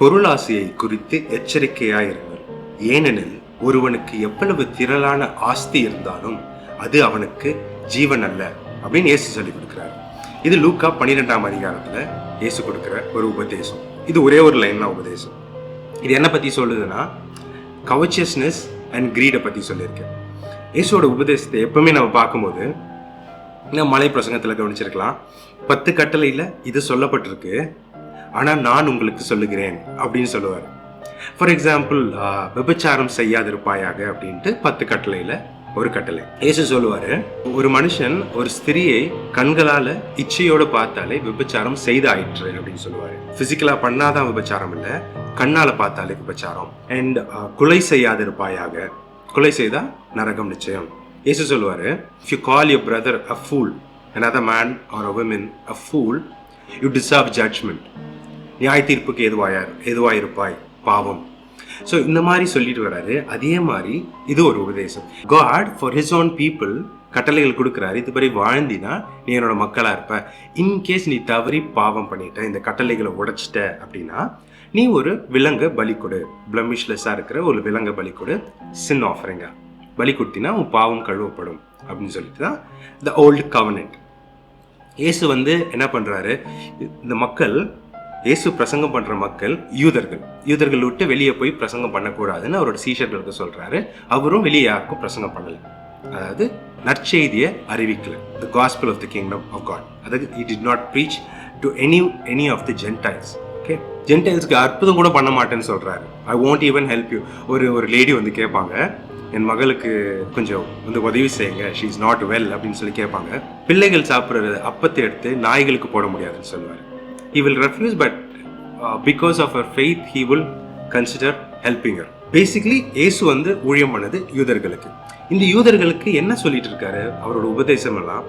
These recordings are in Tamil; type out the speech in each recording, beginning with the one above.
பொருளாசையை குறித்து எச்சரிக்கையாயிருங்கள். ஏனெனில் ஒருவனுக்கு எவ்வளவு திரளான ஆஸ்தி இருந்தாலும் அது அவனுக்கு ஜீவன் அல்ல அப்படின்னு இயேசு சொல்லி கொடுக்கிறார். இது லூக்கா 12ஆம் அதிகாரத்துல இயேசு கொடுக்கிற ஒரு உபதேசம். இது ஒரே ஒரு லைன்ல உபதேசம். இது என்ன பத்தி சொல்லுதுன்னா, கவச்சியஸ்னஸ் அண்ட் கிரீடை பத்தி சொல்லியிருக்கேன். இயேசுவோட உபதேசத்தை எப்பவுமே நம்ம பார்க்கும்போது, மலை பிரசங்கத்துல கவனிச்சிருக்கலாம், 10 கட்டளையில இது சொல்லப்பட்டிருக்கு, ஆனா நான் உங்களுக்கு சொல்லுகிறேன் அப்படின்னு சொல்லுவார். ஃபார் எக்ஸாம்பிள், விபச்சாரம் செய்யாதிருப்பாயாக அப்படின்ட்டு 10 கட்டளையில ஒரு கட்டளை. இயேசு சொல்லுவாரு, ஒரு மனுஷன் ஒரு ஸ்திரியை கண்களால இச்சையோட பார்த்தாலே விபச்சாரம் செய்தாயிற்று அப்படின்னு சொல்லுவாரு. பிசிக்கலா பண்ணாதான் விபச்சாரம் இல்ல, கண்ணால பார்த்தாலே விபச்சாரம். அண்ட் கொலை செய்யாதிருப்பாயாக, கொலை செய்தா நரகம் நிச்சயம். இயேசு சொல்லுவாரு, if you call your brother a fool, another man or a woman a fool, you deserve judgment. நியாய தீர்ப்புக்கு எதுவாயிருப்பாய், பாவம். ஸோ இந்த மாதிரி சொல்லிட்டு வர்றாரு. அதே மாதிரி இது ஒரு உபதேசம். God for his own people கட்டளைகள் கொடுக்குறாரு. இது மாதிரி வாழ்ந்தினா நீ என்னோட மக்களா இருப்ப. இன்கேஸ் நீ தவறி பாவம் பண்ணிட்ட, இந்த கட்டளைகளை உடைச்சிட்ட அப்படின்னா நீ ஒரு விலங்கை பலி கொடு, பிளமிஷ்லெஸ்ஸா இருக்கிற ஒரு விலங்கை பலி கொடு, சின் ஆஃபரிங்க பலி கொடுத்தினா உன் பாவம் கழுவப்படும் அப்படின்னு சொல்லிட்டு தான் த ஓல்டு கவர்னன்ட். இயேசு என்ன பண்றாரு, இந்த மக்கள், இயேசு பிரசங்கம் பண்ற மக்கள் யூதர்கள் விட்டு வெளியே போய் பிரசங்கம் பண்ணக்கூடாதுன்னு அவரோட சீஷர்களுக்கு சொல்றாரு. அவரும் வெளியே யாருக்கும் பிரசங்கம் பண்ணல, அதாவது நற்செய்தியை அறிவிக்கல. The gospel of the kingdom of God. அதாவது he did not preach to any of the gentiles. Okay, ஜென்டைல்ஸ்க்கு அற்புதம் கூட பண்ண மாட்டேன்னு சொல்றாரு. I won't even help you. ஒரு லேடி கேட்பாங்க, என் மகளுக்கு கொஞ்சம் உதவி செய்யுங்க, she is not well அப்படின்னு சொல்லி கேட்பாங்க. பிள்ளைகள் சாப்பிட்ற அப்பத்தை எடுத்து நாய்களுக்கு போட முடியாதுன்னு சொல்லுவார். He will refuse, but because of her faith he will consider helping her. Basically இயேசு ஊழியம் பண்ணது யூதர்களுக்கு. இந்த யூதர்களுக்கு என்ன சொல்லிட்டு இருக்காரு, அவரோட உபதேசம் எல்லாம்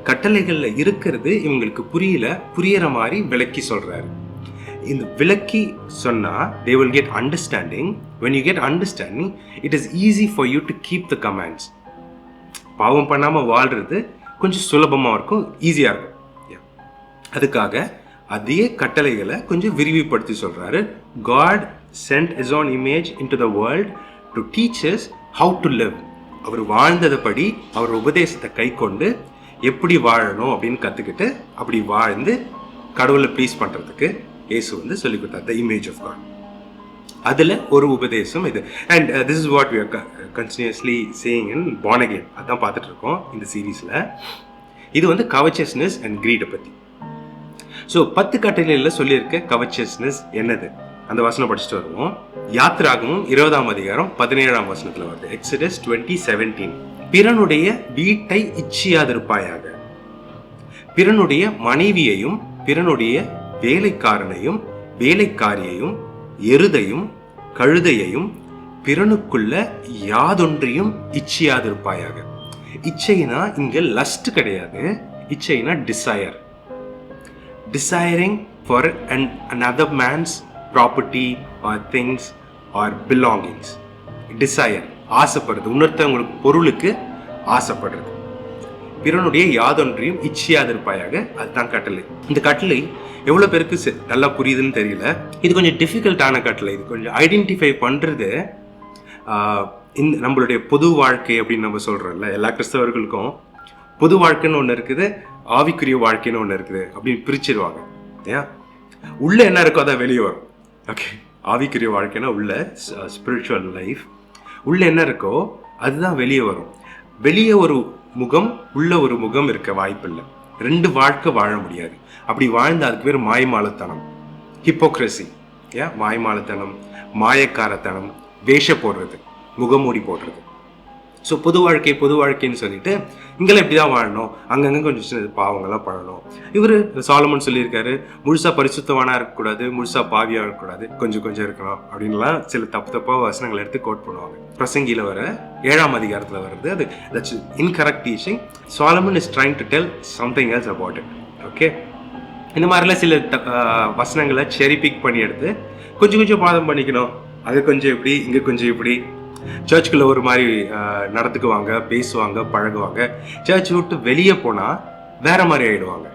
கட்டளைகள்ல இருக்கிறது இவங்களுக்கு புரியற மாதிரி விளக்கி சொல்றாரு. இந்த விளக்கி சொன்னா they will get understanding. When you get understanding, it is easy for you to keep the commands. பாவம் பண்ணாம வாழ்றது கொஞ்சம் சுலபமா இருக்கும், ஈஸியா இருக்கும். அதுக்காக அதே கட்டளைகளை கொஞ்சம் விரிவுபடுத்தி சொல்றாரு. God sent his own image into the world to teach us how to live. அவர் வாழ்ந்ததைப்படி அவர் உபதேசத்தை கை கொண்டு எப்படி வாழணும் அப்படின்னு கத்துக்கிட்டு அப்படி வாழ்ந்து கடவுளை ப்ளீஸ் பண்றதுக்கு இயேசு சொல்லி கொடுத்தார். The image of God. அதுல ஒரு உபதேசம் இது. And this is what we are continuously saying in Born Again. அதான் பார்த்துட்டு இருக்கோம் இந்த சீரீஸ்ல. இது covetousness and greed பத்தி. ஸோ 10 கட்டளையில சொல்லியிருக்க கவச்சியஸ்னஸ் என்னது, அந்த வசனம் படிச்சுட்டு வருவோம். யாத்திராகமும் 20ஆம் அதிகாரம் 17ஆம் வசனத்துல வருது. எக்ஸடஸ் 20:17. பிறனுடைய வீட்டை இச்சியாதிருப்பாயாக, பிறனுடைய மனைவியையும் பிறனுடைய வேலைக்காரனையும் வேலைக்காரியையும் எருதையும் கழுதையையும் பிறனுக்குள்ள யாதொன்றையும் இச்சியாதிருப்பாயாக. இச்சைனா இங்க லஸ்ட் கிடையாது, இச்சைனா desire. Desiring for another man's property or things or belongings. Desire, ஆசைப்படுறது, இன்னொருத்தவங்களுக்கு பொருளுக்கு ஆசைப்படுறது. பிறனுடைய யாதொன்றையும் இச்சியாதிருப்பாயாக, அதுதான் கட்டளை. இந்த கட்டளை எவ்வளவு பேருக்கு நல்லா புரியுதுன்னு தெரியல. இது கொஞ்சம் டிஃபிகல்ட்டான கட்டளை. இது கொஞ்சம் ஐடென்டிஃபை பண்றது நம்மளுடைய பொது வாழ்க்கை அப்படின்னு நம்ம சொல்றோம்ல, எல்லா கிறிஸ்தவர்களுக்கும் பொது வாழ்க்கைன்னு ஒன்று இருக்குது, ஆவிக்குரிய வாழ்க்கைன்னு ஒன்று இருக்குது அப்படின்னு பிரிச்சிருவாங்க. ஏன் உள்ள என்ன இருக்கோ அதான் வெளியே வரும். ஓகே, ஆவிக்குரிய வாழ்க்கைன்னா உள்ள ஸ்பிரிச்சுவல் லைஃப், உள்ள என்ன இருக்கோ அதுதான் வெளியே வரும். வெளியே ஒரு முகம், உள்ள ஒரு முகம் இருக்க வாய்ப்பில்லை. 2 வாழ்க்கை வாழ முடியாது. அப்படி வாழ்ந்த அதுக்கு பேர் மாய்மாலத்தனம், ஹிப்போக்ரஸி. ஏன் மாய்மாலத்தனம், மாயக்காரத்தனம், வேஷ போடுறது, முகமூடி போடுறது. ஸோ பொது வாழ்க்கைன்னு சொல்லிட்டு இங்கெல்லாம் இப்படிதான் வாழணும், அங்கங்க கொஞ்சம் சின்ன பாவங்கள்லாம் பண்ணணும். இவர் சாலமன் சொல்லியிருக்காரு, முழுசா பரிசுத்தவானா இருக்கக்கூடாது, முழுசா பாவியா இருக்கக்கூடாது, கொஞ்சம் இருக்கணும் அப்படின்லாம் சில தப்பா வசனங்களை எடுத்து கோட் பண்ணுவாங்க. பிரசங்கியில வர 7ஆம் அதிகாரத்துல வருது. அது that's incorrect teaching. Solomon is trying to tell something else about it. Okay, இந்த மாதிரிலாம் சில வசனங்களை செரி பிக் பண்ணி எடுத்து கொஞ்சம் பாதம் பண்ணிக்கணும். அது கொஞ்சம் இப்படி, இங்க கொஞ்சம் இப்படி. சர்ச்சுக்குள்ள ஒரு மாதிரி நடந்துக்குவாங்க, பேசுவாங்க, பழகுவாங்க. சர்ச் விட்டு வெளியே போனா வேற மாதிரி ஆயிடுவாங்க.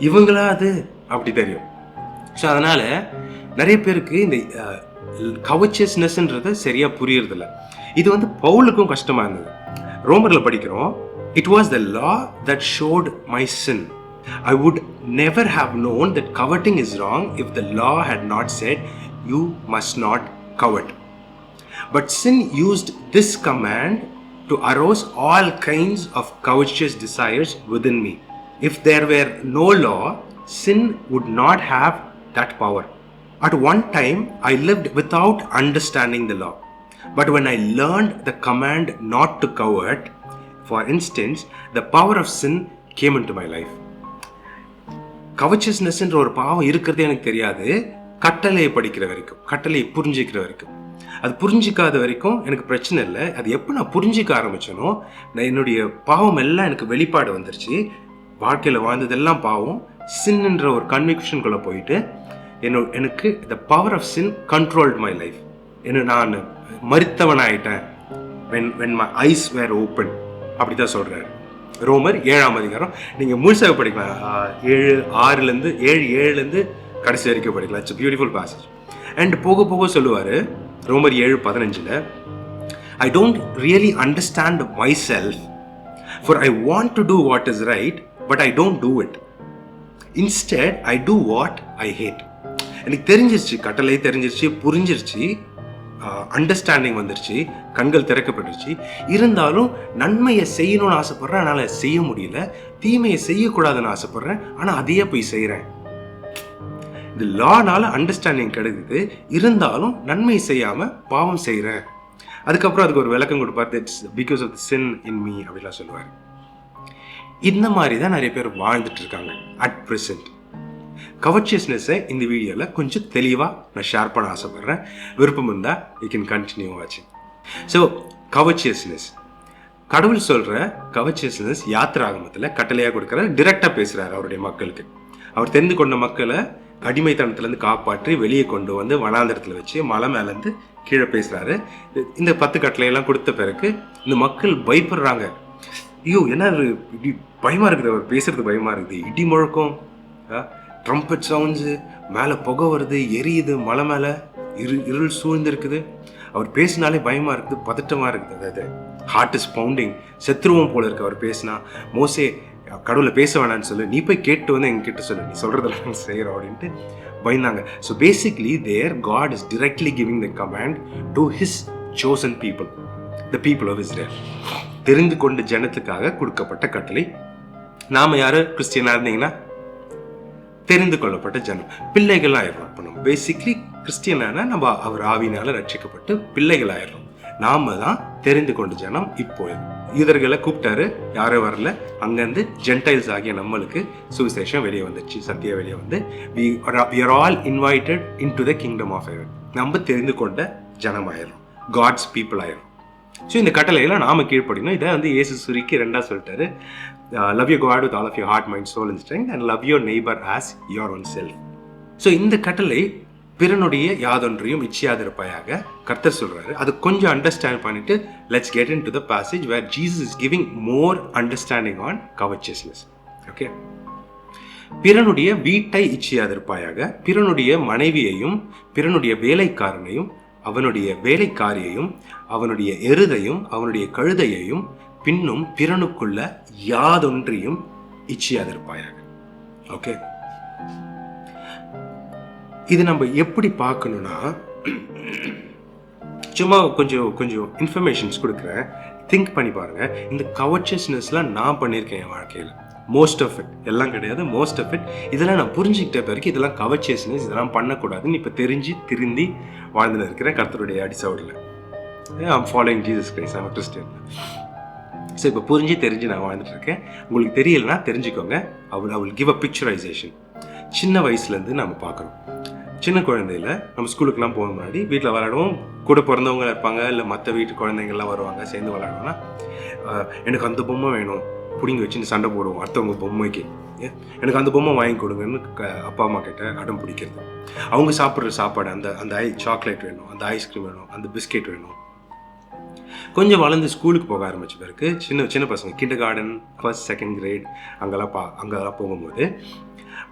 இவங்களா அது அப்படி தெரியும். ஸோ அதனால் நிறைய பேருக்கு இந்த கவச்சஸ்னஸ்ன்றது சரியாக புரியறதில்ல. இது வந்து பவுலுக்கும் கஷ்டமாக இருந்தது. ரோமரில் படிக்கிறோம், it was the law that showed my sin. I would never have known that coveting is wrong if the law had not said you must not covet. But sin used this command to arouse all kinds of covetous desires within me. If there were no law, sin would not have that power. At one time, I lived without understanding the law. But when I learned the command not to covet, for instance, the power of sin came into my life. கவச்சஸ்னஸ்ன்ற ஒரு பாவம் இருக்கிறதே எனக்கு தெரியாது, கட்டளையை படிக்கிற வரைக்கும், கட்டளையை புரிஞ்சிக்கிற வரைக்கும். அது புரிஞ்சிக்காத வரைக்கும் எனக்கு பிரச்சனை இல்லை. அது எப்போ நான் புரிஞ்சிக்க ஆரம்பிச்சேனோ, நான் என்னுடைய பாவம் எல்லாம் எனக்கு வெளிப்பாடு வந்துருச்சு. வாழ்க்கையில் வாழ்ந்ததெல்லாம் பாவம். சின்ன்ற ஒரு கன்விக்ஷனுக்குள்ளே போயிட்டு எனக்கு the power of sin controlled my life. நான் மரித்தவனாயிட்டேன். when my eyes were open, அப்படி தான் சொல்கிறாரு ரோமர் 7ஆம் அதிகாரம். நீங்கள் முழுசாக படிக்கலாம், 7:6 கடைசி வரைக்கும் படிக்கலாம். It's beautiful passage. அண்ட் போக போக சொல்லுவார் ரோமர் 7:15, I don't really understand my self, for I want to do what is right, but I don't do it. Instead I do what I hate. எனக்கு தெரிஞ்சிருச்சு, கட்டளை தெரிஞ்சிருச்சு, புரிஞ்சிருச்சு, அண்டர்ஸ்டாண்டிங் வந்துருச்சு, கண்கள் திறக்கப்பட்டுருச்சு. இருந்தாலும் நன்மையை செய்யணும்னு ஆசைப்படுறேன், அதனால் செய்ய முடியல. தீமையை செய்யக்கூடாதுன்னு ஆசைப்படுறேன், ஆனால் அதையே போய் செய்கிறேன். இந்த லானால அண்டர்ஸ்டாண்டிங் கிடைக்குது, இருந்தாலும் நன்மையை செய்யாமல் பாவம் செய்கிறேன். அதுக்கப்புறம் அதுக்கு ஒரு விளக்கம் கொடுப்பார், that's because of the sin in me அப்படிலாம் சொல்லுவார். இந்த மாதிரி தான் நிறைய பேர் வாழ்ந்துட்டு இருக்காங்க அட் ப்ரெசென்ட். கவர்ச்சியஸ்னஸை இந்த வீடியோவில் கொஞ்சம் தெளிவாக நான் ஷேர் பண்ண ஆசைப்பட்றேன். விருப்பம் இருந்தால் யூ கேன் கண்டினியூ வாட்சிங். ஸோ கவர்ச்சியஸ்னஸ், கடவுள் சொல்கிற கவர்ச்சியஸ்னஸ் யாத்திராகமத்தில் கட்டளையாக கொடுக்குறாரு, டிரெக்டாக பேசுகிறாரு அவருடைய மக்களுக்கு. அவர் தெரிந்து கொண்ட மக்களை அடிமைத்தனத்துலேருந்து காப்பாற்றி வெளியே கொண்டு வந்து வனாந்தரத்தில் வச்சு மலை மேலேருந்து கீழே பேசுகிறாரு. இந்த 10 கட்டளையெல்லாம் கொடுத்த பிறகு இந்த மக்கள் பயப்படுறாங்க. ஐயோ என்ன இப்படி பயமாக இருக்குது, அவர் பேசுறது பயமாக இருக்குது, இடி முழக்கம், ட்ரம்பட் சவுண்ட்ஸு, மேலே புகை வருது, எரியுது, மலை மேலே இருள் சூழ்ந்துருக்குது. அவர் பேசினாலே பயமாக இருக்குது, பதட்டமாக இருக்குது. அதாவது ஹார்ட் இஸ் பவுண்டிங், செத்துருவோம் போல இருக்கு அவர் பேசினா. மோசே கடவுளை பேச வேணான்னு சொல்லு, நீ போய் கேட்டு வந்து எங்ககிட்ட சொல்லு, நீ சொல்கிறதெல்லாம் செய்கிறோம் அப்படின்ட்டு பயந்தாங்க. So basically there God is directly giving the command to his chosen people, the people of Israel. தெரிந்து கொண்டு ஜனத்துக்காக கொடுக்கப்பட்ட கட்டளை. நாம் யார் கிறிஸ்டியனாக இருந்தீங்கன்னா தெரிந்து கொள்ளப்பட்ட ஜனம், பிள்ளைகள் ஆயிடுறோம். இப்போ நம்ம பேசிக்லி கிறிஸ்டியனான நம்ம அவர் ஆவினால ரட்சிக்கப்பட்டு பிள்ளைகள் ஆயிடுறோம். நாம தான் தெரிந்து கொண்ட ஜனம். இப்போ யூதர்களை கூப்பிட்டாரு, யாரும் வரல. அங்கேருந்து ஜென்டைல்ஸ் ஆகிய நம்மளுக்கு சுவிசேஷம் வெளியே வந்துச்சு, சத்தியம் வெளியே வந்து we are all invited into the kingdom of heaven. நம்ம தெரிந்து கொண்ட ஜனம் ஆயிடுறோம், காட்ஸ் பீப்புள் ஆயிடும். ஸோ இந்த கட்டளையெல்லாம் நாம கீழ்ப்படிக்கணும். இதை வந்து இயேசு சுருக்கி 2 சொல்லிட்டாரு, love you God with all of your heart, mind, soul and strength and love your neighbour as your own self. So இந்த கட்டளை பிறனுடைய யாதொன்றையும் இச்சையாதிருப்பாயாக கர்த்தர் சொல்றாரு. அது கொஞ்சம் அண்டர்ஸ்டாண்ட் பண்ணிட்டு let's get in to the passage where Jesus is giving more understanding on covetousness. Okay, பிறனுடைய வீட்டை இச்சையாதிருப்பாயாக, பிறனுடைய மனைவியையும் பிறனுடைய வேலைக்காரனையும் அவனுடைய வேலைக்காரியையும் அவனுடைய எருதையும் அவனுடைய கழுதையையும் பின்னும் பிறனுக்குள்ள யாதொன்றையும் இச்சையாதிருப்பாயாக. ஓகே, இது நம்ம எப்படி பார்க்கணும்னா, சும்மா கொஞ்சம் இன்ஃபர்மேஷன்ஸ் கொடுக்குறேன், திங்க் பண்ணி பாருங்க. இந்த கவர்ச்சியஸ்னஸ்லாம் நான் பண்ணியிருக்கேன் என் வாழ்க்கையில். மோஸ்ட் ஆஃப் இட், எல்லாம் கிடையாது, மோஸ்ட் ஆஃப் இட். இதெல்லாம் நான் புரிஞ்சுக்கிட்ட பிறகு இதெல்லாம் கவர்ச்சியஸ்னஸ், இதெல்லாம் பண்ணக்கூடாதுன்னு இப்போ தெரிஞ்சு திருந்தி வாழ்ந்துன்னு இருக்கிறேன் கர்த்தருடைய அடிசவுடில். I'm following Jesus Christ, I'm Christian. So இப்போ புரிஞ்சு தெரிஞ்சு நான் வாழ்ந்துட்டு இருக்கேன். உங்களுக்கு தெரியலைன்னா தெரிஞ்சுக்கோங்க. I will give a picturization. சின்ன வயசுலேருந்து நம்ம பார்க்குறோம். சின்ன குழந்தையில நம்ம ஸ்கூலுக்குலாம் போக முன்னாடி வீட்டில் விளையாடுவோம், கூட பிறந்தவங்க இருப்பாங்க, இல்லை மற்ற வீட்டு குழந்தைங்கள்லாம் வருவாங்க, சேர்ந்து விளையாடுவோம்னா எனக்கு அந்த பொம்மை வேணும் பிடிங்கி வச்சுன்னு சண்டை போடுவோம் அடுத்தவங்க பொம்மைக்கு. எனக்கு அந்த பொம்மை வாங்கி கொடுங்கன்னு அப்பா அம்மா கிட்ட அடம் பிடிக்கிறது. அவங்க சாப்பிட்ற சாப்பாடு, அந்த சாக்லேட் வேணும், அந்த ஐஸ்கிரீம் வேணும், அந்த பிஸ்கெட் வேணும். கொஞ்சம் வளர்ந்து ஸ்கூலுக்கு போக ஆரம்பிச்ச பிறகு சின்ன பசங்க kinder garden, 1st 2nd grade அங்கெல்லாம் போகும்போது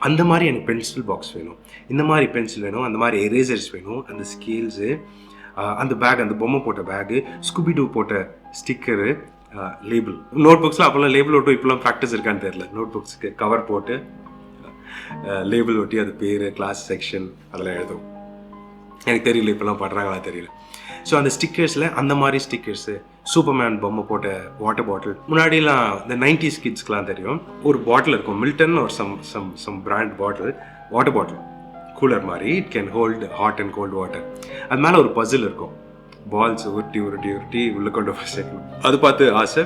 அந்த மாதிரி எனக்கு பென்சில் பாக்ஸ் வேணும், இந்த மாதிரி பென்சில் வேணும், அந்த மாதிரி எரேசர்ஸ் வேணும், அந்த ஸ்கேல்ஸு, அந்த பேக், அந்த பொம்மை போட்ட பேகு, ஸ்கூபிடூ போட்ட ஸ்டிக்கரு, லேபிள். நோட் புக்ஸில் அப்போல்லாம் லேபிள் ஒட்டும் இப்போலாம் ப்ராக்டிஸ் இருக்கான்னு தெரியல. நோட் புக்ஸுக்கு கவர் போட்டு லேபிள் ஒட்டி அது பேர், கிளாஸ், செக்ஷன் அதெல்லாம் எழுதும். எனக்கு தெரியல இப்போலாம் படுறாங்களா தெரியல. ஸோ அந்த ஸ்டிக்கர்ஸில் அந்த மாதிரி ஸ்டிக்கர்ஸு, சூப்பர்மேன் பொம்மை போட்ட வாட்டர் பாட்டில். முன்னாடிலாம் இந்த 90s கிட்ஸ்க்கெலாம் தெரியும், ஒரு பாட்டில் இருக்கும், மில்டன் ஒரு சம் பிராண்ட் பாட்டில், வாட்டர் பாட்டில், கூலர் மாதிரி. It can hold hot and cold water. அது மேலே ஒரு பசில் இருக்கும், பால்ஸ் உருட்டி உருட்டி உருட்டி உள்ளே கொண்டு போய் சேர்க்கணும். அது பார்த்து ஆசை,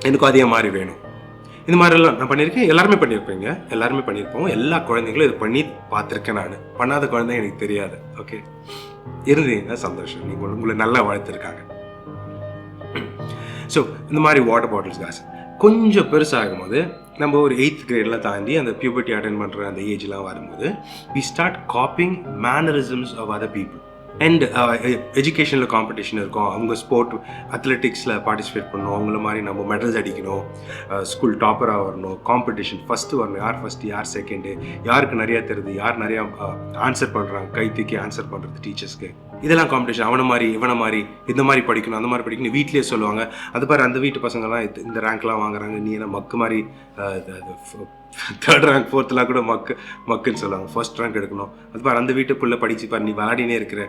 எனக்கும் அதே மாதிரி வேணும். இந்த மாதிரிலாம் நான் பண்ணியிருக்கேன், எல்லாருமே பண்ணியிருப்பீங்க, எல்லாருமே பண்ணியிருப்போம். எல்லா குழந்தைங்களும் இது பண்ணி பார்த்துருக்கேன். நான் பண்ணாத குழந்தைங்க எனக்கு தெரியாது. ஓகே, இருந்தீங்க சந்தோஷம், நீங்கள் உங்களை நல்லா வளர்த்துருக்காங்க. ஸோ இந்த மாதிரி வாட்டர் பாட்டில்ஸ் ஆசை. கொஞ்சம் பெருசாகும் போது நம்ம ஒரு 8th கிரேட்லாம் தாண்டி அந்த பியூபர்ட்டி அட்டென்ட் பண்ணுற அந்த ஏஜ்லாம் வரும்போது we start copying mannerisms of other people. And எஜுகேஷனில் காம்படிஷன் இருக்கும், அவங்க ஸ்போர்ட் அத்லெட்டிக்ஸில் பார்ட்டிசிபேட் பண்ணணும், அவங்கள மாதிரி நம்ம மெடல்ஸ் அடிக்கணும், ஸ்கூல் டாப்பராக வரணும், காம்படிஷன் ஃபஸ்ட்டு வரணும், யார் ஃபஸ்ட்டு யார் செகண்டு, யாருக்கு நிறையா தெரியுது, யார் நிறையா ஆன்சர் பண்ணுறாங்க, கை தூக்கி ஆன்சர் பண்ணுறது டீச்சர்ஸ்க்கு, இதெல்லாம் காம்படிஷன். அவனை மாதிரி இவனை மாதிரி இந்த மாதிரி படிக்கணும், அந்த மாதிரி படிக்கணும், வீட்லேயே சொல்லுவாங்க. அது பாரு அந்த வீட்டு பசங்கள்லாம் இந்த ரேங்க்லாம் வாங்குறாங்க, நீ என்ன மக்கு மாதிரி 3rd ரேங்க் 4thலாம் கூட மக்குன்னு சொல்லுவாங்க, 1st ரேங்க் எடுக்கணும். அது பாரு அந்த வீட்டுக்குள்ளே படிச்சு பாரு, நீ விளையாடினே இருக்கிற,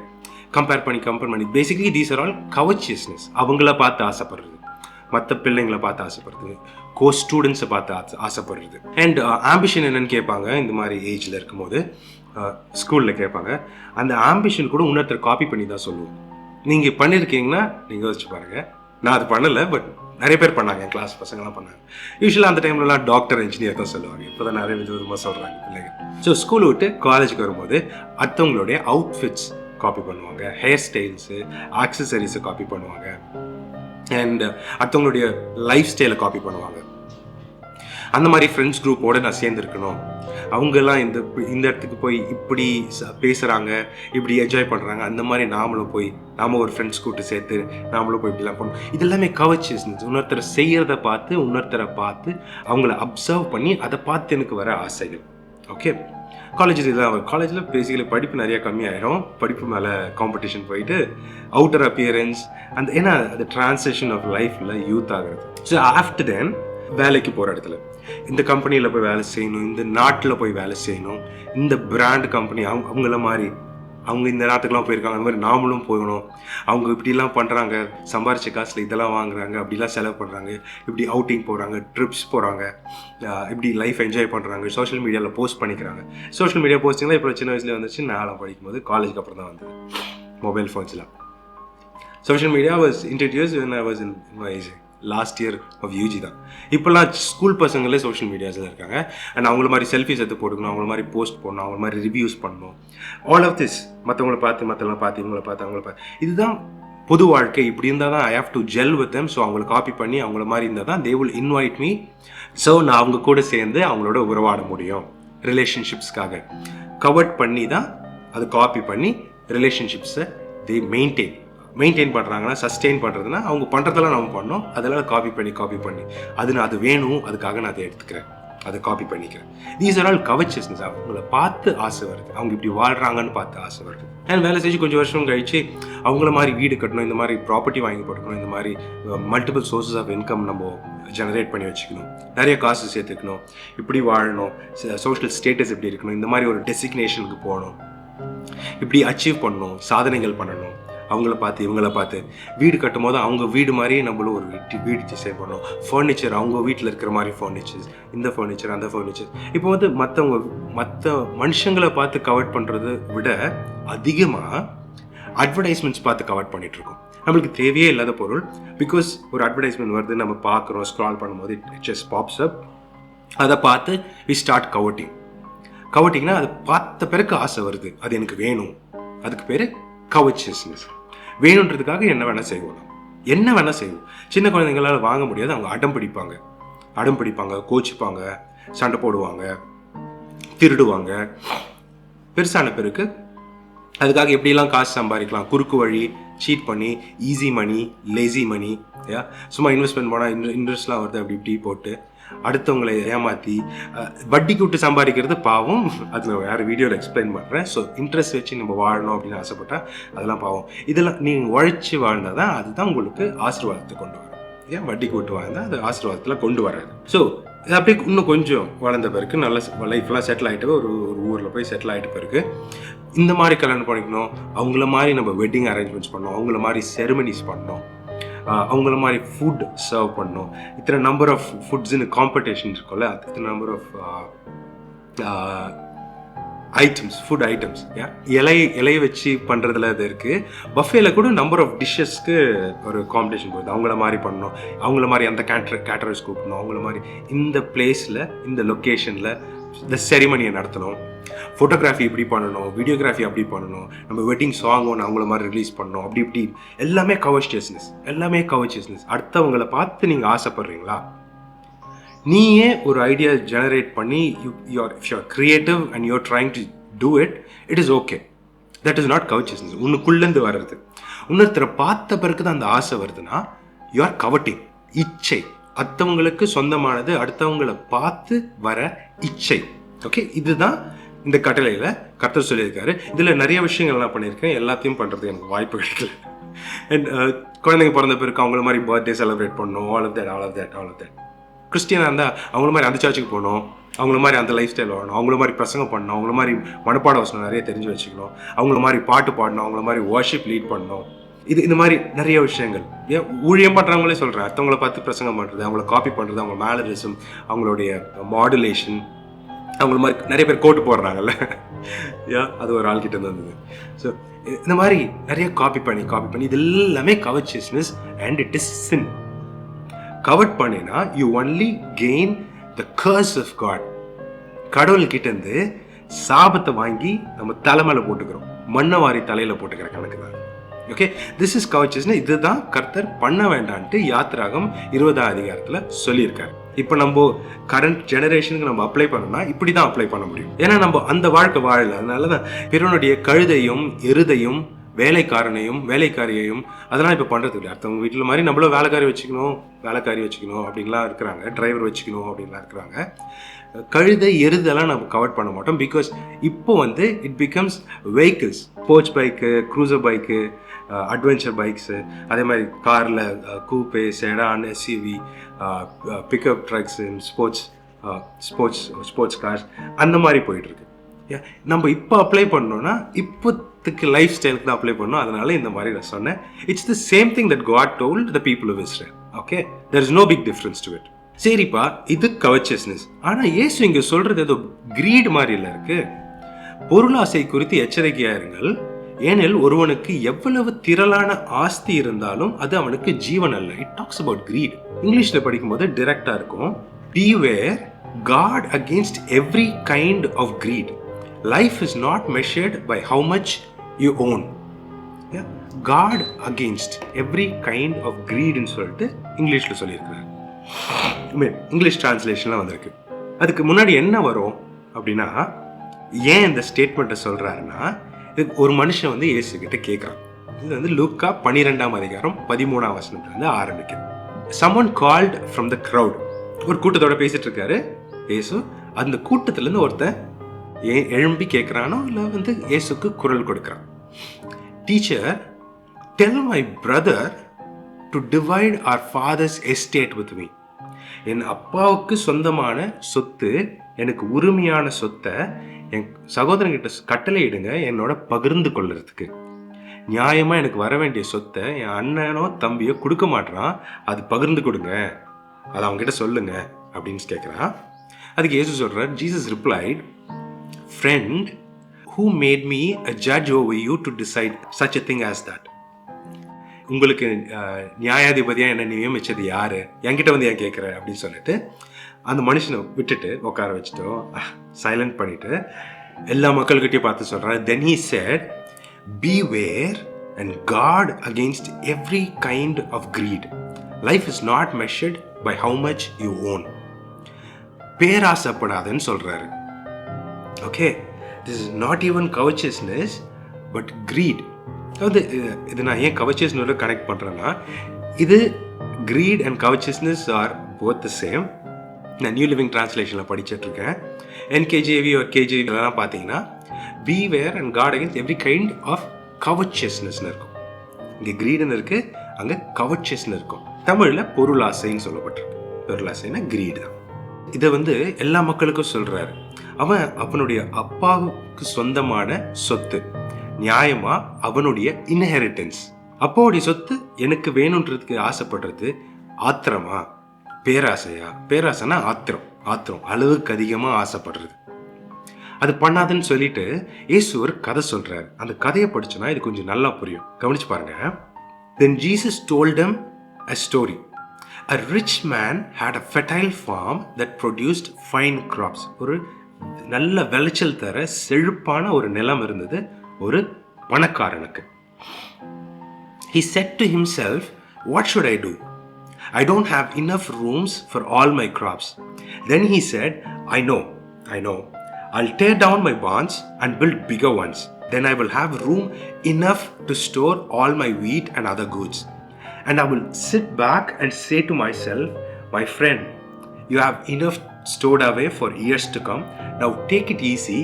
கம்பேர் பண்ணி பேசிக்கலி தீஸ் ஆர் ஆல் கவர்ச்சியஸ்னஸ். அவங்கள பார்த்து ஆசைப்படுறது, மற்ற பிள்ளைங்களை பார்த்து ஆசைப்படுறது, ஸ்டூடெண்ட்ஸை பார்த்து ஆசைப்படுறது. அண்ட் ஆம்பிஷன் என்னன்னு கேட்பாங்க இந்த மாதிரி ஏஜில் இருக்கும்போது, ஸ்கூலில் கேட்பாங்க. அந்த ஆம்பிஷன் கூட இன்னொருத்தர் காப்பி பண்ணி தான் சொல்லுவோம். நீங்கள் பண்ணியிருக்கீங்கன்னா நீங்கள் யோசிச்சு பாருங்கள். நான் அது பண்ணலை, பட் நிறைய பேர் பண்ணாங்க, என் கிளாஸ் பசங்களாம் பண்ணாங்க. யூஸ்வலாக அந்த டைம்லலாம் டாக்டர், இன்ஜினியர் தான் சொல்லுவாங்க. இப்போ தான் நிறைய விதமாக சொல்கிறாங்க பிள்ளைங்க. ஸோ ஸ்கூலை விட்டு காலேஜுக்கு வரும்போது அடுத்தவங்களுடைய அவுட்ஃபிட்ஸ் காப்பி பண்ணுவாங்க, ஹேர் ஸ்டைல்ஸு, ஆக்சசரிஸை காப்பி பண்ணுவாங்க, அண்ட் அடுத்தவங்களுடைய லைஃப் ஸ்டைலை காப்பி பண்ணுவாங்க. அந்த மாதிரி ஃப்ரெண்ட்ஸ் குரூப்போடு நான் சேர்ந்துருக்கணும், அவங்கெல்லாம் இந்த இடத்துக்கு போய் இப்படி பேசுகிறாங்க, இப்படி என்ஜாய் பண்ணுறாங்க, அந்த மாதிரி நாம ஒரு ஃப்ரெண்ட்ஸ் கூட்டு சேர்த்து நாமளும் போய் இப்படிலாம் பண்ணணும். இதெல்லாமே கவர்ச்சியஸ்னஸ். இன்னொருத்தரை செய்கிறத பார்த்து, இன்னொருத்தரை பார்த்து, அவங்கள அப்சர்வ் பண்ணி அதை பார்த்து எனக்கு வர ஆசைகள். ஓகே, காலேஜில் இதான். காலேஜில் பேசிக்கலி படிப்பு நிறையா கம்மியாயிடும், படிப்பு மேலே காம்படிஷன் போயிட்டு அவுட்டர் அப்பியரன்ஸ் அந்த ஏன்னா அது டிரான்சிஷன் ஆஃப் லைஃப்பில் யூத் ஆகிறது. ஸோ ஆஃப்டர் தென் வேலைக்கு போகிற இடத்துல இந்த கம்பெனியில் போய் வேலை செய்யணும், இந்த நாட்டில் போய் வேலை செய்யணும், இந்த பிராண்ட் கம்பெனி அவங்கள மாதிரி அவங்க இந்த நாட்டுக்கெலாம் போயிருக்காங்க, அந்த மாதிரி நாமளும் போகணும், அவங்க இப்படிலாம் பண்ணுறாங்க, சம்பாரிச்ச காசில் இதெல்லாம் வாங்குறாங்க, அப்படிலாம் செலவு பண்ணுறாங்க, இப்படி அவுட்டிங் போகிறாங்க, ட்ரிப்ஸ் போகிறாங்க, இப்படி லைஃப் என்ஜாய் பண்ணுறாங்க, சோஷியல் மீடியாவில் போஸ்ட் பண்ணிக்கிறாங்க. சோஷியல் மீடியா போஸ்டிங்லாம் இப்போ சின்ன வயசுலேயே வந்துச்சு. நான் படிக்கும்போது காலேஜுக்கு அப்புறம் தான் வந்தது மொபைல் ஃபோன்ஸ்லாம். Social media was introduced when I was in my last year of UG தான். இப்போல்லாம் ஸ்கூல் பசங்களே சோஷியல் மீடியாஸில் இருக்காங்க. அண்ட் அவங்கள மாதிரி செல்ஃபிஸ் எடுத்து போட்டுக்கணும், அவங்கள மாதிரி போஸ்ட் பண்ணணும், அவங்கள மாதிரி ரிவ்யூஸ் பண்ணணும். ஆல் ஆஃப் திஸ் மற்றவங்களை பார்த்து, மற்றவங்களை பார்த்து, இவங்களை பார்த்து, அவங்கள பார்த்து, இதுதான் பொது வாழ்க்கை. இப்படி இருந்தால் தான் I have to gel with them. So அவங்கள காப்பி பண்ணி அவங்கள மாதிரி இருந்தால் தான் they will invite me. So நான் அவங்க கூட சேர்ந்து அவங்களோட உறவாட முடியும். ரிலேஷன்ஷிப்ஸ்க்காக கவர்ட் பண்ணி தான், அது காப்பி பண்ணி ரிலேஷன்ஷிப்ஸை தே மெயின்டைன் பண்ணுறாங்கன்னா, சஸ்டெயின் பண்ணுறதுனா அவங்க பண்ணுறதெல்லாம் நம்ம பண்ணோம், அதெல்லாம் காப்பி பண்ணி அது வேணும், அதுக்காக நான் அதை எடுத்துக்கிறேன், அதை காப்பி பண்ணிக்கிறேன். These are all கவர்ச்சியஸ்னஸ். அவங்கள பார்த்து ஆசை வருது, அவங்க இப்படி வாழ்கிறாங்கன்னு பார்த்து ஆசை வருது. அண்ட் வேலை செஞ்சு கொஞ்சம் வருஷம் கழிச்சு அவங்கள மாதிரி வீடு கட்டணும், இந்த மாதிரி ப்ராப்பர்ட்டி வாங்கி போட்டுக்கணும், இந்த மாதிரி மல்டிபிள் சோர்சஸ் ஆஃப் இன்கம் நம்ம ஜெனரேட் பண்ணி வச்சுக்கணும், நிறைய காசு சேர்த்துக்கணும், இப்படி வாழணும், சோஷியல் ஸ்டேட்டஸ் எப்படி இருக்கணும், இந்த மாதிரி ஒரு டெசிக்னேஷனுக்கு போகணும், இப்படி அச்சீவ் பண்ணணும், சாதனைகள் பண்ணணும். அவங்கள பார்த்து இவங்கள பார்த்து வீடு கட்டும் போது அவங்க வீடு மாதிரியே நம்மளும் ஒரு வீடு டிசைன் பண்ணணும். ஃபர்னிச்சர் அவங்க வீட்டில் இருக்கிற மாதிரி ஃபர்னிச்சர்ஸ், இந்த ஃபர்னிச்சர் அந்த ஃபர்னிச்சர். இப்போ வந்து மற்ற மனுஷங்களை பார்த்து கவர் பண்ணுறதை விட அதிகமாக அட்வர்டைஸ்மெண்ட்ஸ் பார்த்து கவர் பண்ணிகிட்ருக்கோம். நம்மளுக்கு தேவையே இல்லாத பொருள், பிகாஸ் ஒரு அட்வர்டைஸ்மெண்ட் வருது, நம்ம பார்க்குறோம், ஸ்க்ரால் பண்ணும்போது இட் ஜஸ்ட் பாப்ஸ் அப். அதை பார்த்து வி ஸ்டார்ட் கவர்ட்டிங்னா அதை பார்த்த பிறகு ஆசை வருது, அது எனக்கு வேணும். அதுக்கு பேர் கவர்ச்சியஸ்னஸ். வேணுன்றதுக்காக என்ன வேணால் செய்வோம். சின்ன குழந்தைங்களால் வாங்க முடியாது, அவங்க அடம் பிடிப்பாங்க, கோச்சிப்பாங்க, சண்டை போடுவாங்க, திருடுவாங்க. பெருசான பிறகு அதுக்காக எப்படிலாம் காசு சம்பாதிக்கலாம், குறுக்கு வழி, சீட் பண்ணி, ஈஸி மணி, லேசி மணி, சும்மா இன்வெஸ்ட்மெண்ட் போனால் இன்ட்ரெஸ்ட்லாம் வருது, அப்படி இப்படி போட்டு அடுத்தவங்களை ஏமாற்றி வட்டிக்கு விட்டு சம்பாதிக்கிறது பாவம். அது நான் வேறு வீடியோவில் எக்ஸ்பிளைன் பண்ணுறேன். ஸோ இன்ட்ரெஸ்ட் வச்சு நம்ம வாழணும் அப்படின்னு ஆசைப்பட்டால் அதெல்லாம் பாவம். இதெல்லாம் நீங்கள் உழைச்சி வாழ்ந்தால் தான் அதுதான் உங்களுக்கு ஆசீர்வாதத்தை கொண்டு வரும். ஏன் வட்டிக்கு விட்டு வாழ்ந்தால் அது ஆசீர்வாதத்தில் கொண்டு வராது. ஸோ இது அப்படியே இன்னும் கொஞ்சம் வளர்ந்த பிறகு நல்ல லைஃப்லாம் செட்டில் ஆகிட்டு ஒரு ஊரில் போய் செட்டில் ஆகிட்ட பிறகு இந்த மாதிரி கல்யாணம் பண்ணிக்கணும், அவங்கள மாதிரி நம்ம வெட்டிங் அரேஞ்ச்மெண்ட்ஸ் பண்ணணும், அவங்கள மாதிரி செரிமனிஸ் பண்ணணும், அவங்கள மாதிரி ஃபுட் சர்வ் பண்ணணும், இத்தனை நம்பர் ஆஃப் ஃபுட்ஸ்ன்னு காம்படிஷன் இருக்கும்ல, இத்தனை number of items, food items, இலையை வச்சு பண்ணுறதுல இது இருக்குது. பஃபேல கூட நம்பர் ஆஃப் டிஷ்ஷஸ்க்கு ஒரு காம்படிஷன் போகுது. அவங்கள மாதிரி பண்ணணும், அவங்கள மாதிரி அந்த கேட்டரர்ஸ் கூப்பிடணும், அவங்கள மாதிரி இந்த பிளேஸில் இந்த லொக்கேஷனில் இந்த செரிமனியை நடத்தணும், ஃபோட்டோகிராஃபி இப்படி பண்ணணும், வீடியோகிராஃபி அப்படி பண்ணணும், நம்ம வெட்டிங் சாங் ஒன்று அவங்கள மாதிரி ரிலீஸ் பண்ணணும், அப்படி இப்படி எல்லாமே கவர்ச்சியஸ்னஸ். அடுத்தவங்களை பார்த்து நீங்கள் ஆசைப்படுறீங்களா? நீயே ஒரு ஐடியா ஜெனரேட் பண்ணி you're creative and you're trying to do it, it is okay. That is not covetousness. உன்னுக்குள்ளேருந்து வர்றது. இன்னொருத்தரை பார்த்த பிறகு தான் அந்த ஆசை வருதுன்னா யூஆர் கவர்ட்டிங், இச்சை. அடுத்தவங்களுக்கு சொந்தமானது அடுத்தவங்களை பார்த்து வர இச்சை. ஓகே, இதுதான் இந்த கட்டளையில் கர்த்தர் சொல்லியிருக்காரு. இதில் நிறைய விஷயங்கள் நான் பண்ணியிருக்கேன், எல்லாத்தையும் பண்ணுறதுக்கு எனக்கு வாய்ப்பு கிடைக்கல. அண்ட் குழந்தைங்க பிறந்த பிறகு அவங்கள மாதிரி பர்த்டே செலிப்ரேட் பண்ணணும், ஆல் ஆஃப் தட். கிறிஸ்டியனாக இருந்தால் அவங்கள மாதிரி அந்த சர்ச்சுக்கு போகணும், அவங்கள மாதிரி அந்த லைஃப் ஸ்டைல் வாழணும், அவங்கள மாதிரி பிரசங்கம் பண்ணணும், அவங்கள மாதிரி மனப்பாட வசனம் நிறைய தெரிஞ்சு வச்சுக்கணும், அவங்கள மாதிரி பாட்டு பாடணும், அவங்கள மாதிரி வர்ஷிப் லீட் பண்ணணும். இந்த மாதிரி நிறைய விஷயங்கள். ஏன் ஊழியம் பண்ணுறவங்களே சொல்கிறேன், அடுத்தவங்களை பார்த்து பிரசங்கம் பண்ணுறது, அவங்கள காப்பி பண்ணுறது, அவங்க மேனரிசம், அவங்களுடைய மாடுலேஷன், அவங்கள மாதிரி நிறைய பேர் கோட்டு போடுறாங்கல்ல, அது ஒரு ஆள்கிட்ட இருந்து வந்தது. ஸோ இந்த மாதிரி நிறைய காப்பி பண்ணி இது எல்லாமே covetousness and it is sin. Covet பண்ணினா you only gain the curse of God. கடவுள்கிட்ட இருந்து சாபத்தை வாங்கி நம்ம தலைமையில போட்டுக்கிறோம், மண்ணை வாரி தலையில போட்டுக்கிற கணக்கு தான். Okay, this is கவர்ச்சியஸ்னஸ். இதுதான் கர்த்தர் பண்ண வேண்டான்ட்டு யாத்திராகம் 20ஆம் அதிகாரத்தில் சொல்லியிருக்காரு. இப்போ நம்ம கரண்ட் ஜெனரேஷனுக்கு நம்ம அப்ளை பண்ணோம்னா இப்படி தான் அப்ளை பண்ண முடியும். ஏன்னா நம்ம அந்த வாழ்க்கை வாழல. அதனால தான் பிறனுடைய கழுதையும் எருதையும் வேலைக்காரியையும் அதெல்லாம் இப்போ பண்ணுறது இல்லை. அடுத்தவங்க வீட்டில் மாதிரி நம்மளும் வேலைக்காரி வச்சுக்கணும் அப்படின்லாம் இருக்கிறாங்க, டிரைவர் வச்சுக்கணும் அப்படின்லாம் இருக்கிறாங்க. கழுதை எருதெல்லாம் நம்ம கவர் பண்ண மாட்டோம். பிகாஸ் இப்போ it becomes vehicles, sports bike, cruiser bike, adventure bikes, அதே மாதிரி காரில் coupe, sedan, SUV, pickup trucks, sports cars, அந்த மாதிரி போயிட்டுருக்கு. நம்ம இப்போ அப்ளை பண்ணோன்னா இப்போத்துக்கு லைஃப் ஸ்டைலுக்கு தான் அப்ளை பண்ணோம். அதனால இந்த மாதிரி நான் சொன்னேன். It's the same thing that God told the people of Israel. Okay, there is no big difference to it. சரிப்பா, இது கவர்ச்சியஸ்னஸ். ஆனால் இயேசு இங்கே சொல்றது ஏதோ கிரீட் மாதிரி இல்லை இருக்கு. பொருளாசை குறித்து எச்சரிக்கையா இருங்கள், ஏனெனில் ஒருவனுக்கு எவ்வளவு திரளான ஆஸ்தி இருந்தாலும் அது அவனுக்கு ஜீவன் அல்ல. It talks about greed. இங்கிலீஷ்ல படிக்கும்போது டிரெக்டா இருக்கும். Beware guard against every kind of greed. Life is not measured by how much you own. Guard against every kind of greed ன்னு சொல்லிட்டு இங்கிலீஷ்ல சொல்லியிருக்கிறார். இங்கிலீஷ் டிரான்ஸ்லேஷன்லாம் வந்திருக்கு. அதுக்கு முன்னாடி என்ன வரும் அப்படின்னா, ஏன் இந்த ஸ்டேட்மெண்ட்டை சொல்றாருன்னா, ஒரு மனுஷன் இயேசு கிட்ட கேட்குறான். இது லூக்கா 12ஆம் அதிகாரம் 13ஆம் வசனத்துல ஆரம்பிக்குது. Someone called from the crowd. ஒரு கூட்டத்தோட பேசிட்டு இருக்காரு இயேசு. அந்த கூட்டத்திலேருந்து ஒருத்தன் எழும்பி கேட்குறானோ இல்லை இயேசுக்கு குரல் கொடுக்குறான். Teacher, tell my brother to divide our father's estate with me. என் அப்பாவுக்கு சொந்தமான சொத்து, எனக்கு உரிமையான சொத்தை என் சகோதரன்கிட்ட கட்டளையிடுங்க, என்னோட பகிர்ந்து கொள்றதுக்கு. நியாயமா எனக்கு வர வேண்டிய சொத்தை என் அண்ணனோ தம்பியோ கொடுக்க மாட்டான், அது பகிர்ந்து கொடுங்க, அது அவங்க கிட்ட சொல்லுங்க அப்படின்னு கேட்குறான். அதுக்கு இயேசு சொல்றார், Jesus replied, friend, who made me a judge over you to decide such a thing as that? உங்களுக்கு நியாயாதிபதியா என்ன நியமிச்சது யாரு, என்கிட்ட ஏன் கேட்குற அப்படின்னு சொல்லிட்டு அந்த மனுஷனை விட்டுட்டு உட்கார வச்சுட்டோம், சைலண்ட் பண்ணிட்டு எல்லா மக்கள்கிட்டையும் பார்த்து சொல்றாரு. Then he said, beware and guard against every kind of greed. Life is not measured by how much you own. பேராசைப்படாதன்னு சொல்றாரு. Okay, this is not even covetousness but greed. இது நான் ஏன் கவர்ச்சியஸ்னஸோட கனெக்ட் பண்றேன்னா, இது greed and covetousness are both the same. நான் நியூ லிவிங் டிரான்ஸ்லேஷனில் படிச்சுட்ருக்கேன். NKJV or KJV எல்லாம் பார்த்தீங்கன்னா beware and guard against every kind of covetousnessன்னு இருக்கும். இங்கே greedன்னு இருக்குது, அங்கே covetousன்னு இருக்கும். தமிழில் பொருளாசைன்னு சொல்லப்பட்டிருக்கு. பொருளாசைன்னா greed தான். இதை எல்லா மக்களுக்கும் சொல்கிறாரு. அவனுடைய அப்பாவுக்கு சொந்தமான சொத்து, நியாயமா அவனுடைய இன்ஹெரிட்டன்ஸ். அப்பாவுடைய சொத்து எனக்கு வேணுன்றதுக்கு ஆசைப்படுறது ஆத்திரமா, பேராசையா? பேராசைனா ஆத்திரம், அளவுக்கு அதிகமாக ஆசைப்படுறது. அது பண்ணாதுன்னு சொல்லிட்டு இயேசு ஒரு கதை சொல்றாரு. அந்த கதையை படிச்சோன்னா இது கொஞ்சம் நல்லா புரியும். கவனிச்சு பாருங்க. Then Jesus told them a story. A rich man had a fertile farm that produced fine crops. ஒரு நல்ல விளைச்சல் தர செழிப்பான ஒரு நிலம் இருந்தது ஒரு பணக்காரனுக்கு. He said to himself, what should I do? I don't have enough rooms for all my crops. Then he said, I know. I'll tear down my barns and build bigger ones. Then I will have room enough to store all my wheat and other goods. And I will sit back and say to myself, my friend, you have enough stored away for years to come. Now take it easy,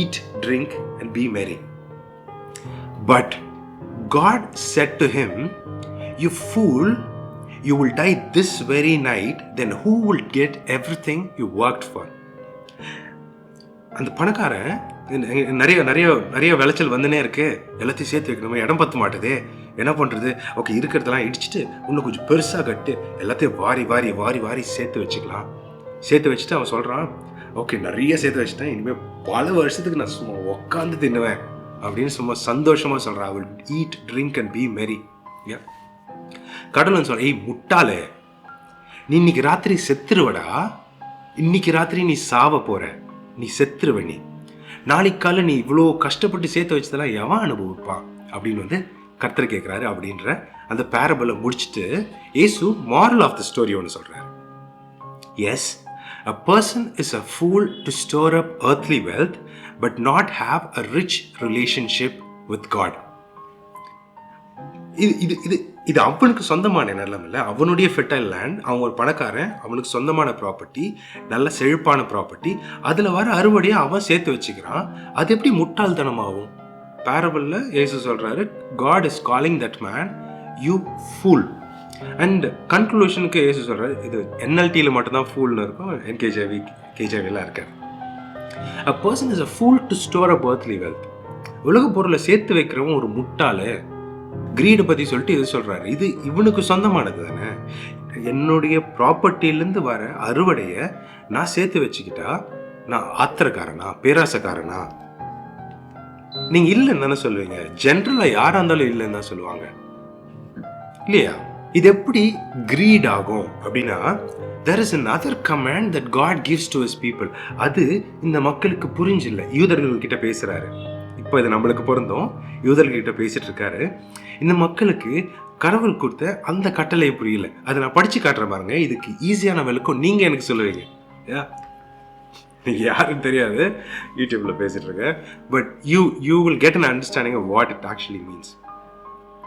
eat, drink, and be merry. But God said to him, you fool, you will die this very night. Then who will get everything you worked for? அந்த பணக்காரன் நிறைய நிறைய நிறைய விளைச்சல் வந்துனே இருக்கு, எல்லாத்தையும் சேர்த்து வைக்கணுமே, இடம் பத்த மாட்டுது, என்ன பண்ணுறது? ஓகே, இருக்கிறதெல்லாம் இடிச்சிட்டு இன்னும் கொஞ்சம் பெருசாக கட்டு எல்லாத்தையும் வாரி வாரி வாரி வாரி சேர்த்து வச்சுக்கலாம். சேர்த்து வச்சுட்டு அவன் சொல்கிறான், ஓகே நிறைய சேர்த்து வச்சுட்டேன், இனிமேல் பல வருஷத்துக்கு நான் சும்மா உட்காந்து தின்னுவேன் அப்படின்னு சும்மா சந்தோஷமாக சொல்கிறான். I will eat, drink and be merry. கடவுள் சொல்ற, ஏய் முட்டாளே, நீ இன்னைக்கு ராத்திரி செத்துருவடா, இன்னைக்கு ராத்திரி நீ சாவ போற, நீ செத்துருவ, நீ நாளைக்கு காலை நீ இவ்வளோ கஷ்டப்பட்டு சேர்த்து வச்சதெல்லாம் எவன் அனுபவிப்பான் அப்படின்னு கர்த்தர் கேட்குறாரு. அப்படின்ற அந்த பேரபிளை முடிச்சுட்டு இயேசு மாரல் ஆஃப் த ஸ்டோரி ஒன்று சொல்றாரு. Yes, a person is a fool to store up earthly wealth but not have a rich relationship with God. இது அவனுக்கு சொந்தமான நிலம் இல்லை, அவனுடைய ஃபெர்டைல் லேண்ட், அவன் ஒரு பணக்காரன், அவனுக்கு சொந்தமான ப்ராப்பர்ட்டி, நல்ல செழிப்பான ப்ராப்பர்ட்டி, அதில் வர அறுவடையை அவன் சேர்த்து வச்சுக்கிறான். அது எப்படி முட்டாள்தனமாகும்? பேரபிளில் இயேசு சொல்கிறாரு, God is calling that man you fool. And கன்க்ளூஷனுக்கு இயேசு சொல்கிறாரு, இது NLTயில் மட்டும்தான் ஃபூல்னு இருக்கும், KJVலாம் இருக்காது. A person is a fool to store up earthly wealth. உலக பொருளை சேர்த்து வைக்கிறவன் ஒரு முட்டாளு. கிரீடை பற்றி சொல்லிட்டு இது சொல்கிறாரு, இது இவனுக்கு சொந்தமானது தானே, என்னுடைய ப்ராப்பர்ட்டிலேருந்து வர அறுவடையை நான் சேர்த்து வச்சுக்கிட்டா நான் ஆத்திரக்காரனா, பேராசக்காரனா? நீங்கள் இல்லைன்னு தானே சொல்லுவீங்க. ஜென்ரலாக யாராக இருந்தாலும் இல்லைன்னு தான் சொல்லுவாங்க இல்லையா? இது எப்படி கிரீட் ஆகும் அப்படின்னா, there is another command that God gives to his people. அது இந்த மக்களுக்கு புரிஞ்சில்லை. யூதர்கள்கிட்ட பேசுகிறாரு. இப்போ இது நம்மளுக்கு பொருந்தும். யூதர்கிட்ட பேசிட்டு இருக்காரு. இந்த மக்களுக்கு கடவுள் கொடுத்த அந்த கட்டளை புரியல. அதை நான் படிச்சு காட்டுறேன் பாருங்க. இதுக்கு ஈஸியான விளக்கம் நீங்க எனக்கு சொல்லுவீங்க. நீங்க யாருன்னு தெரியாது, யூடியூப்ல பேசிட்டு இருக்கேன். But you will get an understanding of what it actually means.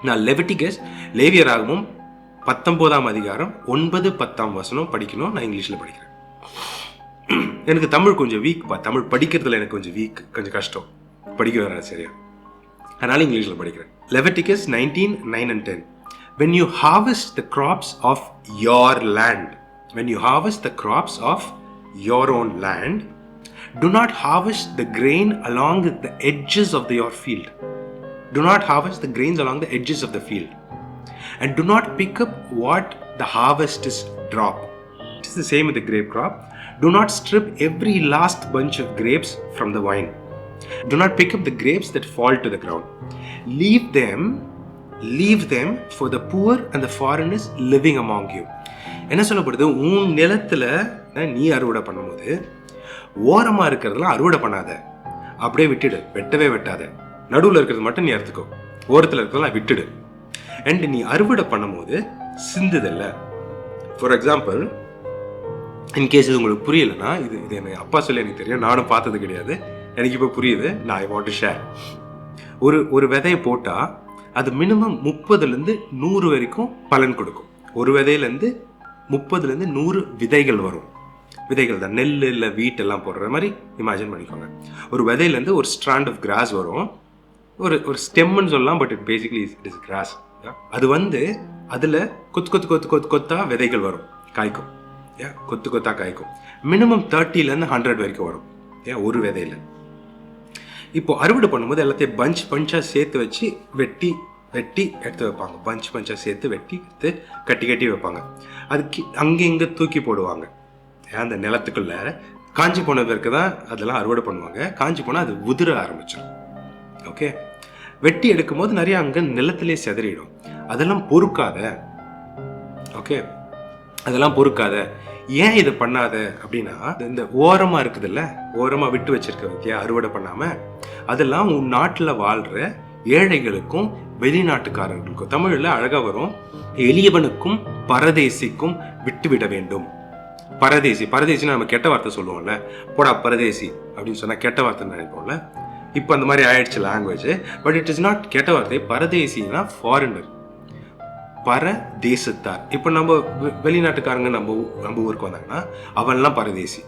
நான் லெவிட்டிகஸ், லேவியராகமும் 19ஆம் அதிகாரம் 9-10 படிக்கணும். நான் இங்கிலீஷ்ல படிக்கிறேன். எனக்கு தமிழ் கொஞ்சம் வீக்பா. தமிழ் படிக்கிறதுல எனக்கு கொஞ்சம் வீக், கொஞ்சம் கஷ்டம், படிக்க வராது சரியா. அதனால இங்கிலீஷில் படிக்கிறேன். Leviticus 19:9 and 10. When you harvest the crops of your land, when you harvest the crops of your own land, do not harvest the grain along the edges of your field. Do not harvest the grains along the edges of the field. And do not pick up what the harvest is drop. It is the same with the grape crop. Do not strip every last bunch of grapes from the vine. Do not pick up the grapes that fall to the ground. Leave them for the poor and the foreigners living among you. என்ன சொல்லப்படுது? உன் நிலத்துல நீ அறுவடை பண்ணும்போது ஓரமா இருக்கிறதெல்லாம் அறுவடை பண்ணாத, அப்படியே விட்டுடு, வெட்டவே வெட்டாத. நடுவில் இருக்கிறது மட்டும் நீ அறுத்துக்கோ, ஓரத்தில் இருக்கிறதெல்லாம் விட்டுடு. அண்ட் நீ அறுவடை பண்ணும்போது சிந்துதல்ல. ஃபார் எக்ஸாம்பிள், இன்கேஸ் இது உங்களுக்கு புரியலைன்னா, இது எனக்கு அப்பா சொல்லி எனக்கு தெரியும், நானும் பார்த்தது கிடையாது, எனக்கு இப்போ புரியுது. நான் ஐ வாண்ட் டு ஷேர். ஒரு விதையை போட்டால் அது மினிமம் 30-100 வரைக்கும் பலன் கொடுக்கும். ஒரு விதையிலேருந்து 30-100 விதைகள் வரும். விதைகள் தான். நெல் இல்லை வீட் எல்லாம் போடுற மாதிரி இமேஜின் பண்ணிக்கோங்க. ஒரு விதையிலேருந்து ஒரு ஸ்ட்ராண்ட் ஆஃப் கிராஸ் வரும், ஒரு ஸ்டெம்னு சொல்லலாம், but it basically it is cross. அது அதில் கொத்தா விதைகள் வரும், காய்க்கும். கொத்தா காய்க்கும். மினிமம் 30 to 100 வரைக்கும் வரும் ஒரு விதையில. இப்போ அறுவடை பண்ணும்போது எல்லாத்தையும் பஞ்சாக சேர்த்து வச்சு வெட்டி எடுத்து வைப்பாங்க. பஞ்சாக சேர்த்து வெட்டி எடுத்து கட்டி வைப்பாங்க. அதுக்கு அங்கே இங்கே தூக்கி போடுவாங்க அந்த நிலத்துக்குள்ள. காஞ்சி போன பிறகு தான் அதெல்லாம் அறுவடை பண்ணுவாங்க. காஞ்சி போனால் அது உதிர ஆரம்பிச்சிடும். ஓகே, வெட்டி எடுக்கும் போது நிறைய அங்கே நிலத்திலே செதறிடும். அதெல்லாம் பொறுக்காத. ஓகே, அதெல்லாம் பொறுக்காத. ஏன் இதை பண்ணாத அப்படின்னா, இந்த ஓரமாக இருக்குதுல்ல, ஓரமாக விட்டு வச்சிருக்க பத்தியா அறுவடை பண்ணாமல், அதெல்லாம் உன் நாட்டில் வாழ்கிற ஏழைகளுக்கும் வெளிநாட்டுக்காரர்களுக்கும், தமிழில் அழகாக வரும், எளியவனுக்கும் பரதேசிக்கும் விட்டுவிட வேண்டும். பரதேசின்னு நம்ம கெட்ட வார்த்தை சொல்லுவோம்ல, போடா பரதேசி அப்படின்னு சொன்னால் கெட்ட வார்த்தை நினைப்போம்ல. இப்போ அந்த மாதிரி ஆயிடுச்சு language. But it is not கெட்ட வார்த்தை. பரதேசினா ஃபாரினர், பரதேசத்தார். இப்போ நம்ம வெளிநாட்டுக்காரங்க நம்ம ஊருக்கு வந்தாங்கன்னா அவன்லாம் பரதேசி.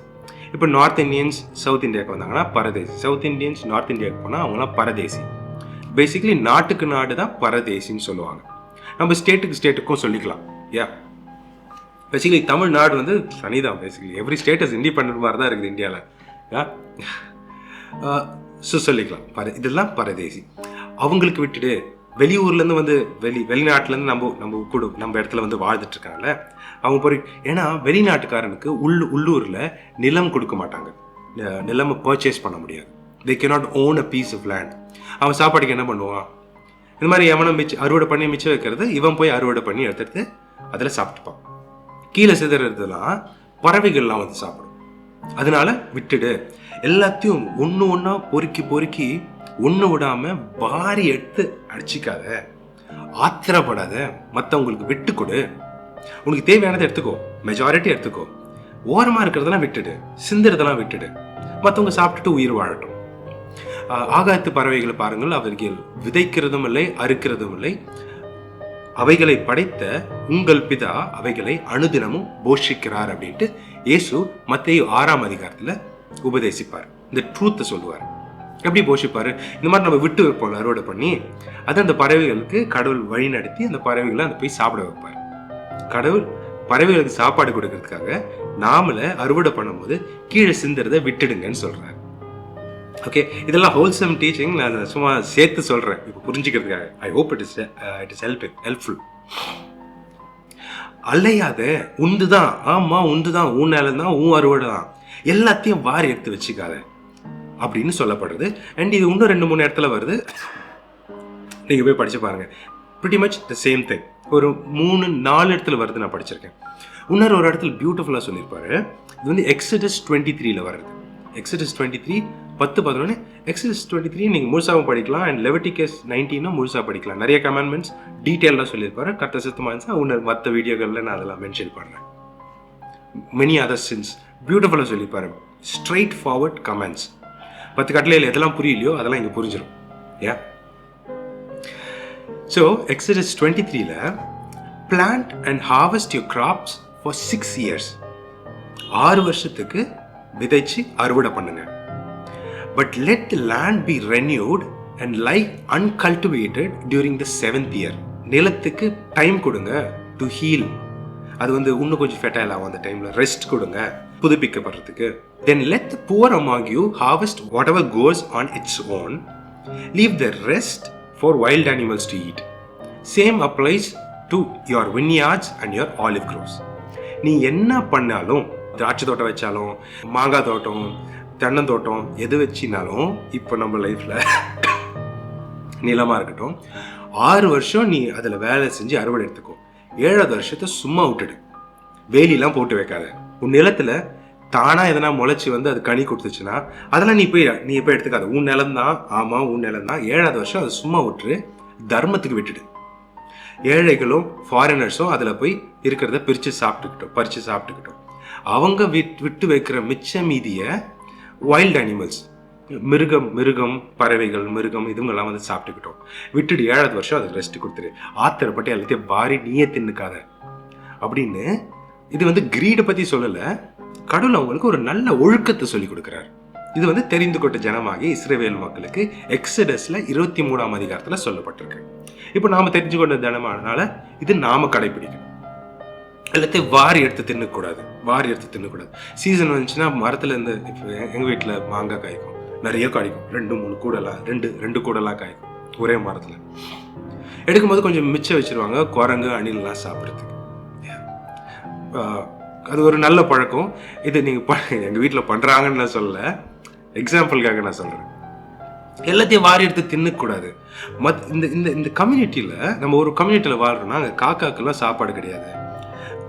இப்போ நார்த் இந்தியன்ஸ் சவுத் இந்தியாவுக்கு வந்தாங்கன்னா பரதேசி. சவுத் இந்தியன்ஸ் நார்த் இந்தியாவுக்கு போனால் அவங்களாம் பரதேசி. பேசிக்லி நாட்டுக்கு நாடு தான் பரதேசின்னு சொல்லுவாங்க. நம்ம ஸ்டேட்டுக்கும் சொல்லிக்கலாம். பேசிக்கலி தமிழ்நாடு தனிதான். Basically every state is independent மாதிரி தான் இருக்குது இந்தியாவில். சொல்லிக்கலாம் இதெல்லாம் பரதேசி. அவங்களுக்கு விட்டுட்டு வெளியூர்லேருந்து வெளிநாட்டிலேருந்து நம்ம இடத்துல வாழ்ந்துட்டு இருக்காங்கல்ல அவங்க ஏன்னா வெளிநாட்டுக்காரனுக்கு உள்ளூரில் நிலம் கொடுக்க மாட்டாங்க. நிலம் பர்ச்சேஸ் பண்ண முடியாது. they cannot own a piece of land. அவன் சாப்பாடுக்கு என்ன பண்ணுவான்? இந்த மாதிரி எவனை அறுவடை பண்ணி மிச்சம் வைக்கிறது, இவன் போய் அறுவடை பண்ணி எடுத்துட்டு அதில் சாப்பிட்டுப்பான். கீழே சிதறதுலாம் பறவைகள்லாம் சாப்பிடும். அதனால விட்டுடு. எல்லாத்தையும் ஒன்றா பொறுக்கி ஒன்று விடாம பாரி எடுத்து அடிச்சிக்காத, ஆத்திரப்படாத, மற்றவங்களுக்கு விட்டு கொடு. உனக்கு தேவையானதை எடுத்துக்கோ, மெஜாரிட்டி எடுத்துக்கோ. ஓரமாக இருக்கிறதெல்லாம் விட்டுடு, சிந்துறதெல்லாம் விட்டுடு. மற்றவங்க சாப்பிட்டுட்டு உயிர் வாழட்டும். ஆகாயத்து பறவைகளை பாருங்கள், அவர்கள் விதைக்கிறதும் இல்லை, அறுக்கிறதும் இல்லை. அவைகளை படைத்த உங்கள் பிதா அவைகளை அனுதினமும் போஷிக்கிறார் அப்படின்ட்டு இயேசு மத்தேயு 6ஆம் அதிகாரத்தில் உபதேசிப்பார். இந்த ட்ரூத்தை சொல்லுவார். எப்படி போஷிப்பாரு? இந்த மாதிரி நம்ம விட்டு வைப்போம் அறுவடை பண்ணி, அது அந்த பறவைகளுக்கு கடவுள் வழி நடத்தி அந்த பறவைகளை அந்த போய் சாப்பிட வைப்பார். கடவுள் பறவைகளுக்கு சாப்பாடு கொடுக்கறதுக்காக நாமளை அறுவடை பண்ணும்போது கீழே சிந்துறதை விட்டுடுங்கன்னு சொல்றாரு. ஓகே, இதெல்லாம் ஹோல்சம் டீச்சிங். நான் சும்மா சேர்த்து சொல்றேன் இப்போ புரிஞ்சுக்கிறதுக்காக. I hope it is helpful. அல்லையாத உண்டுதான், ஆமா உண்டுதான், உன் நேரம் தான், உன் அறுவடை தான், எல்லாத்தையும் வாரி எடுத்து வச்சுக்காத அப்படின்னு சொல்லப்படுறது. அண்ட் இது இன்னும் 2-3 இடத்துல வருது, நீங்க போய் படிச்சு பாருங்க. pretty much the same thing. ஒரு 3-4 இடத்துல வருது, நான் படிச்சிருக்கேன். இன்னொரு ஒரு இடத்துல பியூட்டிஃபுல்லா சொல்லியிருப்பாரு. இது Exodus 23ல வருது. Exodus 23 10-11. Exodus 23 நீங்க முழுசாவும் படிக்கலாம். அண்ட் Leviticus 19 முழுசா படிக்கலாம். நிறைய கமாண்ட்மெண்ட்ஸ் டீட்டெயிலாக சொல்லியிருப்பாரு. கரெக்டாக சுத்தமாக இருந்துச்சு. மற்ற வீடியோகளில் நான் அதெல்லாம் மென்ஷன் பண்ணேன். மெனி அதர் சின்ஸ் பியூட்டிஃபுல்லாக சொல்லியிருப்பாரு. Straight forward comments. 10 கட்டளையில் எதெல்லாம் புரியலையோ அதெல்லாம் இங்கே புரிஞ்சிடும். ஸோ Exodus 23ல plant and harvest your crops for 6 years. 6 வருஷத்துக்கு விதைச்சு அறுவடை பண்ணுங்க. But let the land be renewed and lie uncultivated during the 7th year. நிலத்துக்கு டைம் கொடுங்க டு ஹீல். அது இன்னும் கொஞ்சம் ஃபெர்டைல் ஆகும். அந்த டைம்ல ரெஸ்ட் கொடுங்க புதுப்பிக்கப்படுறதுக்கு. Then let the poor among you harvest whatever goes on its own. Leave the rest for wild animals to eat. Same applies to your vineyards and your olive groves. நீ என்ன பண்ணாலும், திராட்சை தோட்டம் வச்சாலும், மாங்காய் தோட்டம், தென்னந்தோட்டம் எது வச்சினாலும், இப்போ நம்ம லைஃப்ல நிலமா இருக்கட்டும், 6 வருஷம் நீ அதுல வேலை செஞ்சு அறுவடை எடுத்துக்கோ. 7வது வருஷத்தை சும்மா விட்டுடு. வேலிலாம் போட்டு வைக்காத. உன் நிலத்துல தானா எதனா முளைச்சி அது கனி கொடுத்துச்சுன்னா அதெல்லாம் நீ போய் எடுத்துக்காத. உன் நிலம் தான், ஆமா உன் நிலம் தான். 7வது வருஷம் அதை சும்மா விட்டுரு, தர்மத்துக்கு விட்டுடு. ஏழைகளும் ஃபாரினர்ஸும் அதுல போய் இருக்கிறத பறிச்சு சாப்பிட்டுக்கிட்டோம். அவங்க விட்டு வைக்கிற மிச்ச மீதிய வைல்ட் அனிமல்ஸ், மிருகம், பறவைகள், இதுங்கெல்லாம் சாப்பிட்டுக்கிட்டோம். விட்டுடு. 7வது வருஷம் அதுக்கு ரெஸ்ட் கொடுத்துரு. ஆத்திரப்பட்டு எல்லாத்தையும் பாரி நீயே தின்னுக்காத அப்படின்னு. இது கிரீடை பத்தி சொல்லல, கடவுள் அவங்களுக்கு ஒரு நல்ல ஒழுக்கத்தை சொல்லி கொடுக்கிறார். இது வந்து தெரிந்து கொண்ட ஜனமாகி இஸ்ரவேல் மக்களுக்கு எக்ஸடஸ்ல 23ஆம் அதிகாரத்துல சொல்லப்பட்டிருக்கு. இப்போ நாம தெரிஞ்சு கொண்ட ஜனமானால இது நாம கடைபிடிக்கணும். எல்லாத்தையும் வாரி எடுத்து தின்னக்கூடாது. சீசன் வந்துச்சுன்னா மரத்துல இருந்து, இப்போ எங்க வீட்டுல மாங்காய் காய்க்கும், நிறைய காய்க்கும், 2 கூடலாம் காய்க்கும் ஒரே மரத்துல. எடுக்கும்போது கொஞ்சம் மிச்சம் வச்சிருவாங்க குரங்கு அணிலாம் சாப்பிட்றதுக்கு. அது ஒரு நல்ல பழக்கம். இது நீங்க எங்க வீட்டுல பண்றாங்கன்னு நான் சொல்லல, எக்ஸாம்பிளுக்காக நான் சொல்றேன். எல்லாத்தையும் வாரி எடுத்து தின்னக்கூடாது. இந்த கம்யூனிட்டியில, நம்ம ஒரு கம்யூனிட்டியில வாழ்றோம்னா அங்கே காக்காக்கெல்லாம் சாப்பாடு கிடையாது,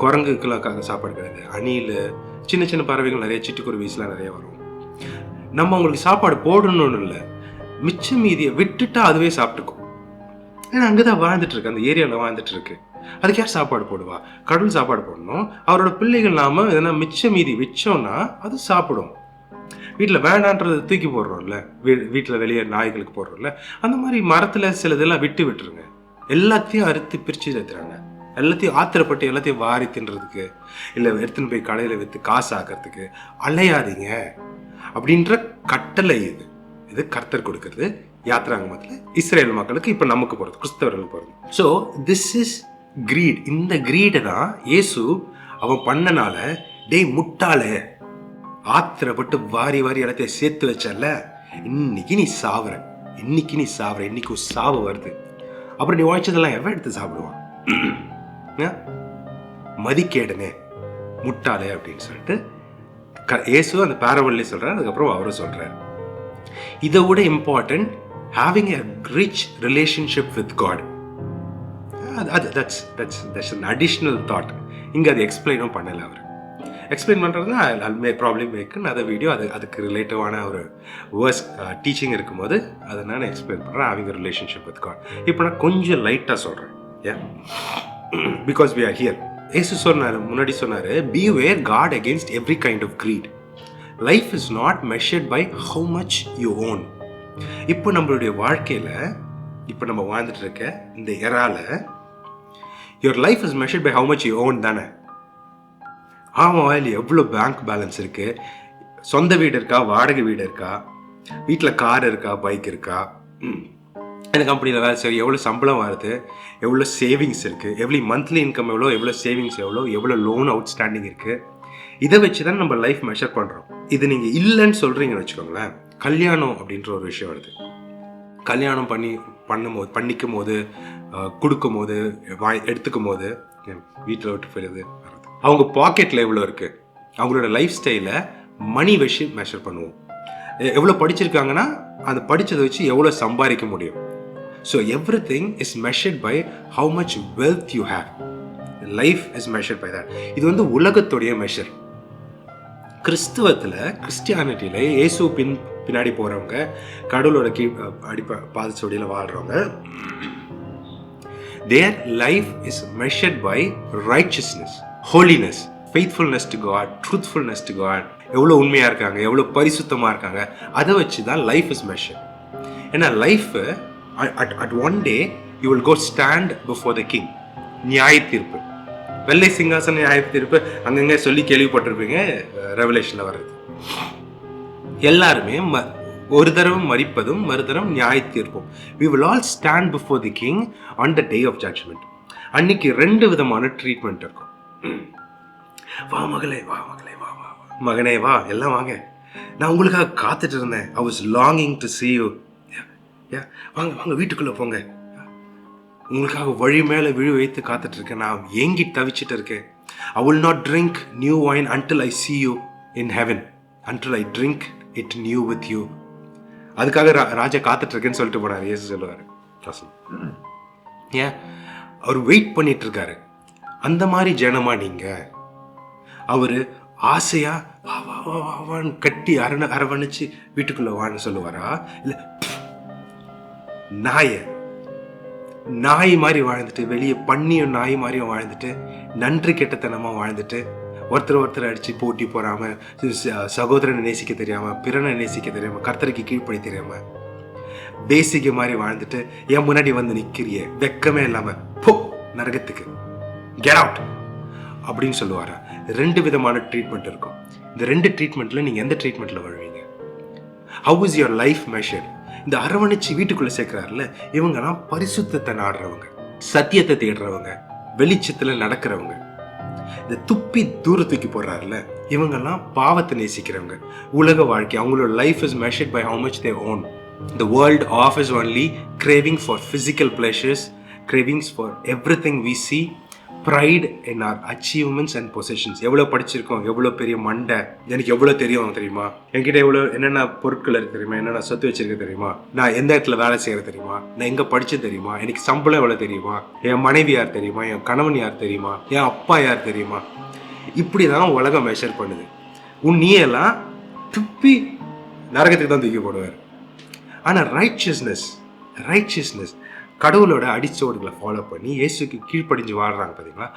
குரங்குக்கெல்லாம் சாப்பாடு கிடையாது, அணில், சின்ன சின்ன பறவைகள் நிறைய, சிட்டுக்குருவிஸ்லாம் நிறைய வரும். நம்ம அவங்களுக்கு சாப்பாடு போடணும்னு இல்லை, மிச்ச மீதியை விட்டுட்டா அதுவே சாப்பிட்டுக்கும். ஏன்னா அங்கதான் வாழ்ந்துட்டு இருக்கு, அந்த ஏரியாவில் வாழ்ந்துட்டு இருக்கு. அதுக்கு யார் சாப்பாடு போடுவா? கடவுள் சாப்பாடு போடணும். அவரோட பிள்ளைகள் நாம எதனா மிச்ச மீதி வச்சோம்னா அது சாப்பிடும். வீட்டில் வேண்டான்றதை தூக்கி போடுறோம்ல, வீட்டில் வெளியே நாய்களுக்கு போடுறோம்ல, அந்த மாதிரி மரத்தில் சிலதெல்லாம் விட்டுருங்க. எல்லாத்தையும் அறுத்து பிரித்து ஏற்றுறாங்க. எல்லாத்தையும் ஆத்திரப்பட்டு எல்லாத்தையும் வாரி தின்றதுக்கு, இல்லை எடுத்துன்னு போய் கடையில் விற்று காசு ஆக்கிறதுக்கு அலையாதீங்க அப்படின்ற கட்டளை இது கர்த்தர் கொடுக்கறது யாத்ராங்கமத்தில் இஸ்ரேல் மக்களுக்கு, இப்போ நமக்கு போகிறது, கிறிஸ்தவர்களுக்கு போகிறது. So this is greed. இந்த கிரீடை தான் இயேசு அவன் பண்ணனால, டேய் முட்டாளே, ஆத்திரப்பட்டு வாரி எல்லாத்தையும் சேர்த்து வச்சல, இன்னைக்கு நீ சாவுற, இன்னைக்கு ஒரு சாவு வருது, அப்புறம் நீ வாய்ச்சதெல்லாம் எவன் எடுத்து சாப்பிடுவான்? மதிக்கேடனே, முட்டாளே அப்படின்னு சொல்லிட்டு இயேசு அந்த பேரபிள்லே சொல்றாரு. அதுக்கப்புறம் அவரும் சொல்றாரு, இதை விட important having a rich relationship with God. that's an additional thought. இங்க அது எக்ஸ்பிளைனும் பண்ணல. அவர் எக்ஸ்பிளைன் பண்ணுறதுனா ப்ராப்ளம் மேக் அதர் வீடியோ, அதுக்கு ரிலேட்டிவான ஒரு வேர்ஸ் டீச்சிங் இருக்கும்போது அதை நான் எக்ஸ்பிளைன் பண்ணுறேன். Having relationship with God. இப்போ நான் கொஞ்சம் லைட்டாக சொல்கிறேன், ஏன், பிகாஸ் வி ஆர் ஹியர். ஏசு முன்னாடி சொன்னார், beware guard against every kind of greed. Life is not measured by how much you own. இப்போ நம்மளுடைய வாழ்க்கையில், இப்போ நம்ம வாழ்ந்துட்டு இருக்க இந்த எரால, your life is measured by how much you own தானே. ஆமாம், இல்லை எவ்வளோ பேங்க் பேலன்ஸ் இருக்குது, சொந்த வீடு இருக்கா, வாடகை வீடு இருக்கா, வீட்டில் கார் இருக்கா, பைக் இருக்கா, இந்த கம்பெனியில் வேலை சரி, எவ்வளோ சம்பளம் வருது, எவ்வளோ சேவிங்ஸ் இருக்குது, எவ்வளோ மந்த்லி இன்கம் எவ்வளோ சேவிங்ஸ் எவ்வளோ லோன் அவுட்ஸ்டாண்டிங் இருக்குது. இதை வச்சு தான் நம்ம லைஃப் மெஷர் பண்ணுறோம். இது நீங்கள் இல்லைன்னு சொல்கிறீங்கன்னு வச்சுக்கோங்களேன். கல்யாணம் அப்படின்ற ஒரு விஷயம் வருது. கல்யாணம் பண்ணிக்கும் போது, கொடுக்கும் போது, எடுத்துக்கும் போது, வீட்டில் விட்டு போயிடுது, அவங்க பாக்கெட்டில் எவ்வளோ இருக்குது, அவங்களோட லைஃப் ஸ்டைலை மணி வச்சு மெஷர் பண்ணுவோம். எவ்வளோ படிச்சிருக்காங்கன்னா அந்த படித்ததை வச்சு எவ்வளோ சம்பாதிக்க முடியும். So everything is measured by how much wealth you have. Life is measured by that. இது வந்து உலகத்துடைய மெஷர். கிறிஸ்டியானிட்டியில் இயேசு பின்னாடி போகிறவங்க, கடவுளோட பாதச்சோடியில் வாழ்கிறவங்க, their life is measured by righteousness, holiness, faithfulness to God, truthfulness to God. எவ்வளோ உண்மையாக இருக்காங்க, எவ்வளோ பரிசுத்தமாக இருக்காங்க, அதை வச்சு தான் லைஃப் இஸ் மெஷர். ஏன்னா life at one day you will go stand before the king. நியாய தீர்ப்பு, வெள்ளை சிங்காசன நியாய தீர்ப்பு அங்கங்கே சொல்லி கேள்விப்பட்டிருப்பீங்க, ரெவலேஷனில் வர்றது. எல்லாருமே ஒரு தடவை மரிப்பதும் மறுதரம் நியாய தீர்ப்பும். We will all stand before the king on the day of judgment. அன்னைக்கு 2 விதமான ட்ரீட்மெண்ட் இருக்கும். வா மகளே, வா மகளே, வா வா மகனே, வா, எல்லாம் வாங்க, நான் உங்களுக்காக காத்துட்டு இருந்தேன். I was longing to see you. வாங்க வாங்க, வீட்டுக்குள்ள போங்க, உங்களுக்காக வழி மேலே விழி வைத்து காத்துட்டு இருக்கேன், நான் ஏங்கி தவிச்சிட்டு இருக்கேன். I will not drink new wine until I see you in heaven, until I drink it new with you. அதுக்காக ராஜா காத்துட்டு இருக்கேன்னு சொல்லிட்டு போனார். இயேசு சொல்லுவாரு, ஏன் அவர் வெயிட் பண்ணிட்டு இருக்காரு. அந்த மாதிரி ஜனமா நீங்க? அவரு ஆசையா வா வா வா வான்னு கட்டி அரவணைச்சு வீட்டுக்குள்ள வான்னு சொல்லுவாரா? இல்ல நாய் மாதிரி வாழ்ந்துட்டு, வெளியே பண்ணியும் நாய் மாதிரியும் வாழ்ந்துட்டு, நன்றி கெட்டத்தனமா வாழ்ந்துட்டு, ஒருத்தர் அடிச்சு போட்டி போறாம, சகோதரனை நேசிக்க தெரியாம, பிறனை நேசிக்க தெரியாம, கர்த்தருக்கு கீழ்ப்படி தெரியாம, பேசிக்க மாதிரி வாழ்ந்துட்டு என் முன்னாடி வந்து நிக்கிறிய, வெக்கமே இல்லாம போ நரகத்துக்கு, கெட் அவுட் அப்படின்னு சொல்லுவாரா? 2 விதமான ட்ரீட்மெண்ட் இருக்கும். இந்த 2 ட்ரீட்மெண்ட்டில் நீங்கள் எந்த ட்ரீட்மெண்ட்டில் வருவீங்க? How is your life measure? இந்த அரவணைச்சு வீட்டுக்குள்ளே சேர்க்குறாருல, இவங்கெல்லாம் பரிசுத்தத்தை நாடுறவங்க, சத்தியத்தை தேடுறவங்க, வெளிச்சத்தில் நடக்கிறவங்க. இந்த துப்பி தூரத்துக்கு போடுறாருல, இவங்கெல்லாம் பாவத்தை நேசிக்கிறவங்க. உலக வாழ்க்கை, அவங்களோட life is measured by how much they own. The world offers only craving for physical pleasures, cravings for everything we see, pride in our achievements and possessions. எவ்வளோ படிச்சிருக்கோம், எவ்வளோ பெரிய மண்டை, எனக்கு எவ்வளோ தெரியும் தெரியுமா, என்கிட்ட எவ்வளோ என்னென்ன பொருட்கள் இருக்கு தெரியுமா, என்னென்ன சொத்து வச்சிருக்க தெரியுமா, நான் எந்த இடத்துல வேலை செய்யறது தெரியுமா, நான் எங்கே படிச்சது தெரியுமா, எனக்கு சம்பளம் எவ்வளோ தெரியுமா, என் மனைவி யார் தெரியுமா, என் கணவன் யார் தெரியுமா, என் அப்பா யார் தெரியுமா. இப்படி தான் உலகம் மெஷர் பண்ணுது. நீயெல்லாம் துப்பி நரகத்துக்கு தான் தூக்கி போடுவார். ஆனால் ரைச்சியஸ்னஸ் கடவுளோட அடிச்சோடுகளை ஃபாலோ பண்ணி இயேசுக்கு கீழ்ப்படிஞ்சு வாழ்றாங்க பார்த்தீங்களா,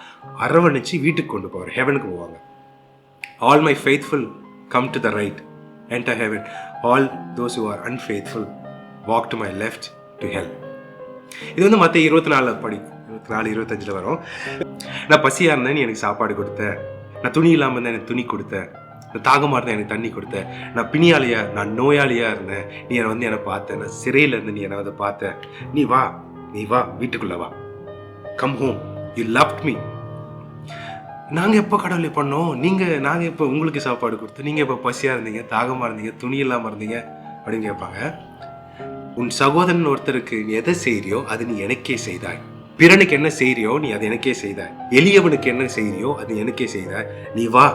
அரவணைச்சு வீட்டுக்கு கொண்டு போவார், ஹெவனுக்கு போவாங்க. All my faithful come to the right, enter heaven. All those who are unfaithful walk to my left to hell. இது வந்து மற்ற 24 25 வரும். நான் பசியாக இருந்தேன், நீ எனக்கு சாப்பாடு கொடுத்த. நான் துணி இல்லாமல் இருந்தேன், எனக்கு துணி கொடுத்த. நான் தாகமாக இருந்தேன், எனக்கு தண்ணி கொடுத்த. நான் பிணியாளியா, நான் நோயாளியாக இருந்தேன், நீ என்னை பார்த்த. நான் சிறையில் இருந்து நீ என்னை வந்து பார்த்த. நீ வா வீட்டுக்குள்ள வா, come home, you loved me. நாங்கள் எப்போ கடவுளை பண்ணோம், நாங்கள் எப்போ உங்களுக்கு சாப்பாடு கொடுத்து, நீங்கள் எப்போ பசியாக இருந்தீங்க, தாகமாக இருந்தீங்க, துணி இல்லாமல் இருந்தீங்க அப்படின்னு கேட்பாங்க. உன் சகோதரன் ஒருத்தருக்கு நீ எதை செய்கிறியோ அது நீ எனக்கே செய்தாய். பிறனுக்கு என்ன செய்கிறியோ நீ அது எனக்கே செய்தாய். எளியவனுக்கு என்ன செய்கிறியோ அது எனக்கே செய்தாய். நீ வா.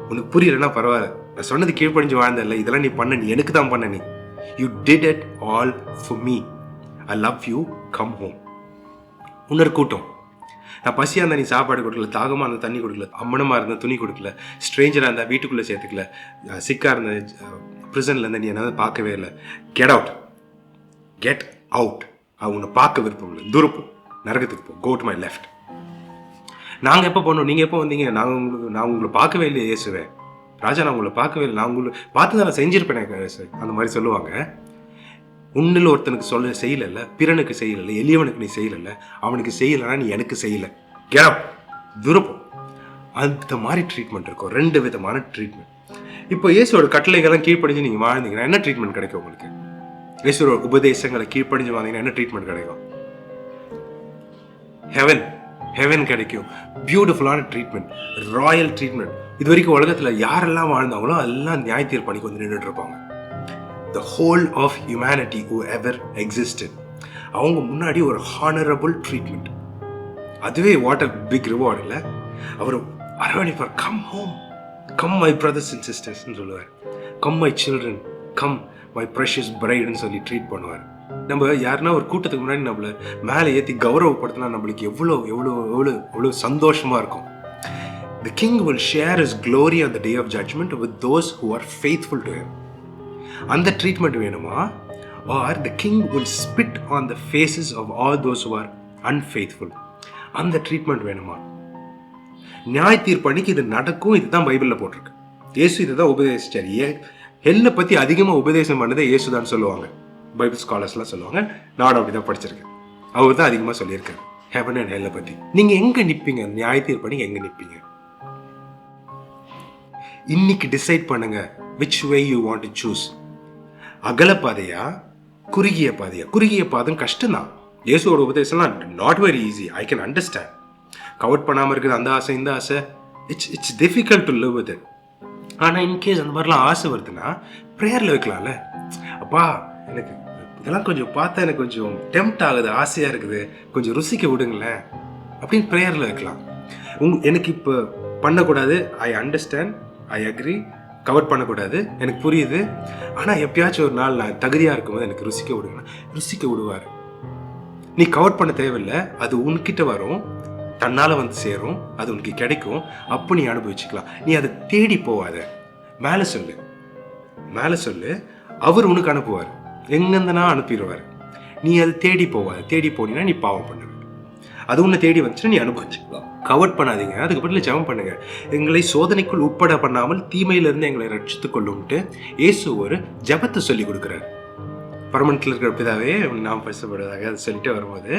உனக்கு புரியலன்னா பரவாயில்ல, நான் சொன்னது கீழ்ப்படிஞ்சு வாழ்ந்தல, இதெல்லாம் நீ பண்ண, நீ எனக்கு தான் பண்ண. நீ you did it all for me, I love you, come home. இன்னொரு கூட்டம், நான் பசியாக இருந்தால் நீ சாப்பாடு கொடுக்கல, தாகமாக இருந்தால் தண்ணி கொடுக்கல, அம்மனமாக இருந்தால் துணி கொடுக்கல, ஸ்ட்ரேஞ்சராக இருந்தால் வீட்டுக்குள்ளே சேர்த்துக்கல, சிக்காக இருந்த ப்ரிசனில் இருந்தால் நீ என்ன பார்க்கவே இல்லை. Get out. உன்னை பார்க்க விருப்பம் இல்லை, தூரப்போ, நரகத்துக்கு போ, கோ டு மை லெஃப்ட். நாங்கள் எப்போ போனோம், நீங்கள் எப்போ வந்தீங்க, நான் உங்களை பார்க்கவே இல்லையே இயேசுவே ராஜா, நான் உங்களை பார்க்கவே இல்லை, நான் உங்களை பார்த்து தான் நான் செஞ்சிருப்பேன் அந்த மாதிரி சொல்லுவாங்க. உன்னில் ஒருத்தனுக்கு செய்யலைல்ல, பிறனுக்கு செய்யலை, எளியவனுக்கு நீ செய்யலைல்ல, அவனுக்கு செய்யலைன்னா நீ எனக்கு செய்யலை, கெட் துரப்போம். அந்த மாதிரி ட்ரீட்மெண்ட் இருக்கும். 2 விதமான ட்ரீட்மெண்ட். இப்போ இயேசுவோட கட்டளைகள்லாம் கீழ்ப்படிஞ்சு நீங்கள் வாழ்ந்தீங்கன்னா என்ன ட்ரீட்மெண்ட் கிடைக்கும் உங்களுக்கு? இயேசுவோட உபதேசங்களை கீழ்ப்படிஞ்சு வாழ்ந்தீங்கன்னா என்ன ட்ரீட்மெண்ட் கிடைக்கும்? ஹெவன் கிடைக்கும். பியூட்டிஃபுல்லான ட்ரீட்மெண்ட், ராயல் ட்ரீட்மெண்ட். இது வரைக்கும் உலகத்தில் யாரெல்லாம் வாழ்ந்தாங்களோ எல்லாம் நியாய தீர்ப்பணிக்கு வந்து நின்றுட்டு இருப்பாங்க. The whole of humanity who ever existed, அவங்க முன்னாடி ஒரு ஹானரபிள் ட்ரீட்மெண்ட். அதுவே வாட் அ பிக் ரிவார்ட் இல்லை? அவர் அரவணைப்பார். Come home, come my brothers and சிஸ்டர்ஸ்ன்னு சொல்லுவார். Come my children, come my precious பிரைடுன்னு சொல்லி ட்ரீட் பண்ணுவார். நம்ம யாருன்னா ஒரு கூட்டத்துக்கு முன்னாடி நம்மளை மேலே ஏற்றி கௌரவப்படுத்தினா நம்மளுக்கு எவ்வளோ எவ்வளோ எவ்வளோ எவ்வளோ சந்தோஷமாக இருக்கும். The king will share his glory on the day of judgment with those who are faithful to him. அந்த ட்ரீட்மெண்ட் வேணுமா? Or the king will spit on the faces of all those who are unfaithful. அந்த ட்ரீட்மெண்ட் வேணுமா? நியாய தீர்ப்பணிக்கு இது நடக்கும். இதுதான் பைபிளில் போட்டிருக்கு. இயேசு இதுதான் உபதேசிச்சார். ஹெல்லை பற்றி அதிகமாக உபதேசம் பண்ணதை இயேசு தான் சொல்லுவாங்க. பைபிள் ஸ்காலர்ஸ்லாம் சொல்லுவாங்க. நானும் அப்படி தான் படிச்சிருக்கேன். அவர் தான் அதிகமாக சொல்லியிருக்காரு ஹெவன் அண்ட் ஹெல்லை பற்றி. நீங்கள் எங்கே நிற்பீங்க? நியாய தீர்ப்பணிக்கு எங்கே நிற்பீங்க? இன்னைக்கு டிசைட் பண்ணுங்க. which way you want to choose. அகல பாதையா, குறுகிய பாதையா? குறுகிய பாதம் கஷ்டம்தான். இயேசுவோட உபதேசம்லாம் not very easy. I can understand. Covet பண்ணாமல் இருக்குது அந்த ஆசை இந்த ஆசை. It's difficult to live with it. ஆனால் இன்கேஸ் அந்த மாதிரிலாம் ஆசை வருதுன்னா ப்ரேயரில் வைக்கலாம்ல. அப்பா, எனக்கு இதெல்லாம் கொஞ்சம் பார்த்தா எனக்கு கொஞ்சம் டெம்ப்ட் ஆகுது, ஆசையாக இருக்குது, கொஞ்சம் ருசிக்க விடுங்களேன் அப்படின்னு ப்ரேயரில் வைக்கலாம். எனக்கு இப்போ பண்ணக்கூடாது, I understand, I agree. Cover பண்ணக்கூடாது, எனக்கு புரியுது. ஆனால் எப்பயாச்சும் ஒரு நாள் நான் தகுதியாக இருக்கும்போது எனக்கு ருசிக்க விடுங்கன்னா ருசிக்க விடுவார். நீ கவர் பண்ண தேவையில்லை, அது உன்கிட்ட வரும், தன்னால் வந்து சேரும், அது உனக்கு கிடைக்கும். அப்போ நீ அனுபவிச்சுக்கலாம். நீ அதை தேடி போவாத, மேலே சொல்லு, அவர் உனக்கு அனுப்புவார். எங்கேருந்துனா அனுப்பிடுவார். நீ அதை தேடி போவாத. தேடி போனீங்கன்னா நீ பாவம் பண்ணுவ. அது உன்னை தேடி வந்துச்சுன்னா நீ அனுபவிச்சுக்கலாம். கவர் பண்ணாதீங்க. அதுக்கு பதில் ஜெபம் பண்ணுங்க. எங்களை சோதனைக்குள் உட்பட பண்ணாமல் தீமையிலிருந்து எங்களை ரட்சித்துக் கொள்ளும்ட்டு இயேசு ஒரு ஜெபத்தை சொல்லி கொடுக்குறாரு. பரமண்டத்தில் இருக்கிற பிதாவே நாம் பரிசுத்தப்படுவதாக அதை சொல்லிட்டு வரும்போது,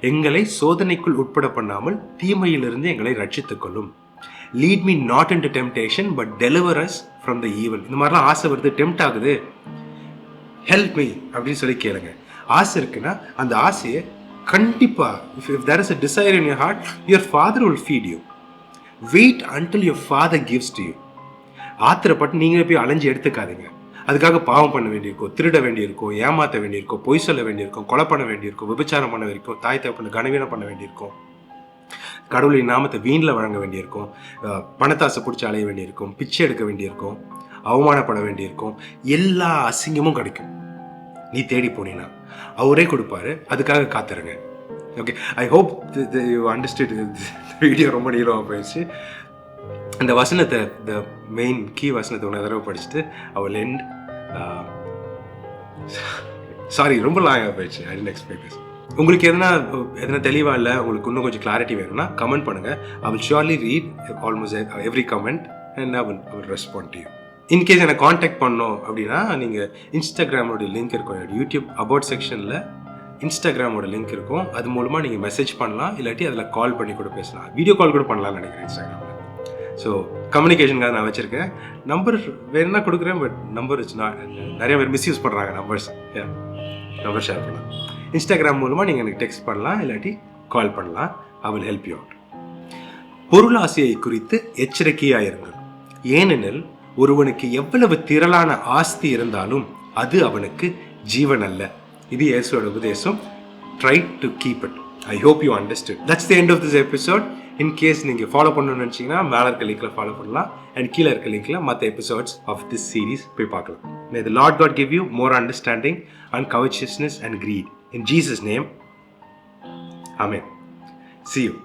எங்களை சோதனைக்குள் உட்பட பண்ணாமல் தீமையிலிருந்து எங்களை ரட்சித்துக் கொள்ளும். Lead me not into temptation but deliver as from the evil. இந்த மாதிரிலாம் ஆசை வருது, டெம்ட் ஆகுது, ஹெல்ப் மீ அப்படின்னு சொல்லி கேளுங்க. ஆசை இருக்குன்னா அந்த ஆசையை கண்டிப்பாக, if there is a desire in your heart, your father will feed you. Wait until your father gives to you. ஆத்திரப்பட்டு நீங்களே போய் அலைஞ்சு எடுத்துக்காதீங்க. அதுக்காக பாவம் பண்ண வேண்டியிருக்கும், திருட வேண்டியிருக்கும், ஏமாற்ற வேண்டியிருக்கும், பொய் சொல்ல வேண்டியிருக்கும், கொலை பண்ண வேண்டியிருக்கும், விபச்சாரம் பண்ண வேண்டியிருக்கும், தாய் தகப்பனை கனவீனம் பண்ண வேண்டியிருக்கும், கடவுளின் நாமத்தை வீணில் வழங்க வேண்டியிருக்கும், பணத்தாசை பிடிச்சி அலைய வேண்டியிருக்கும், பிச்சை எடுக்க வேண்டியிருக்கும், அவமானப்பட வேண்டியிருக்கும். எல்லா அசிங்கமும் கிடைக்கும் நீ தேடி போனீங்கன்னா. அவரே கொடுப்பாரு, அதுக்காக காத்துருங்க. Okay, I hope you understood. Video ரொம்ப நீளமாக போயிடுச்சு. அந்த வசனத்தை, த மெயின் கீ வசனத்தை ஒன்று தடவை படிச்சுட்டு அவள் எண்ட் சாரி ரொம்ப லாங்காக போயிடுச்சு. ஐ டென்ட் எக்ஸ்பெக்ட் திஸ். உங்களுக்கு எதனா தெளிவாக இல்லை, உங்களுக்கு இன்னும் கொஞ்சம் கிளாரிட்டி வேணும்னா கமெண்ட் பண்ணுங்கள். I will surely read almost every comment and I will respond to you. In case என்னை காண்டாக்ட் பண்ணோம் அப்படின்னா நீங்கள் இன்ஸ்டாகிராமோட லிங்க் இருக்கும், யூடியூப் அபவுட் செக்ஷனில் இன்ஸ்டாகிராமோட லிங்க் இருக்கும். அது மூலமாக நீங்கள் மெசேஜ் பண்ணலாம், இல்லாட்டி அதில் கால் பண்ணி கூட பேசலாம். வீடியோ கால் கூட பண்ணலாம்னு நினைக்கிறேன் இன்ஸ்டாகிராமில். ஸோ கம்யூனிகேஷனுக்காக நான் வச்சுருக்கேன். நம்பர் வேணுன்னா கொடுக்குறேன், பட் நம்பர் நிறைய பேர் மிஸ்யூஸ் பண்ணுறாங்க நம்பர்ஸ். நம்பர் ஷேர் பண்ணலாம். இன்ஸ்டாகிராம் மூலமாக நீங்கள் எனக்கு டெக்ஸ்ட் பண்ணலாம், இல்லாட்டி கால் பண்ணலாம். I will help you out. பொருளாசையை குறித்து எச்சரிக்கையாயிருங்கள். ஏனெனில் ஒருவனுக்கு எவ்வளவு திரளான ஆஸ்தி இருந்தாலும் அது அவனுக்கு ஜீவன் அல்ல. இது இயேசுவோட உபதேசம். Try to keep it. I hope you understood. That's the end of this episode. In case நீங்கள் ஃபாலோ பண்ணணும்னு நினச்சிங்கன்னா மேலே இருக்க லிங்க்கில் ஃபாலோ பண்ணலாம், அண்ட் கீழே இருக்க லிங்க்கில் மற்ற எபிசோட்ஸ் ஆஃப் திஸ் சீரீஸ் போய் பார்க்கலாம். May the Lord God give you more understanding and covetousness and greed. In Jesus' name, Amen. See you.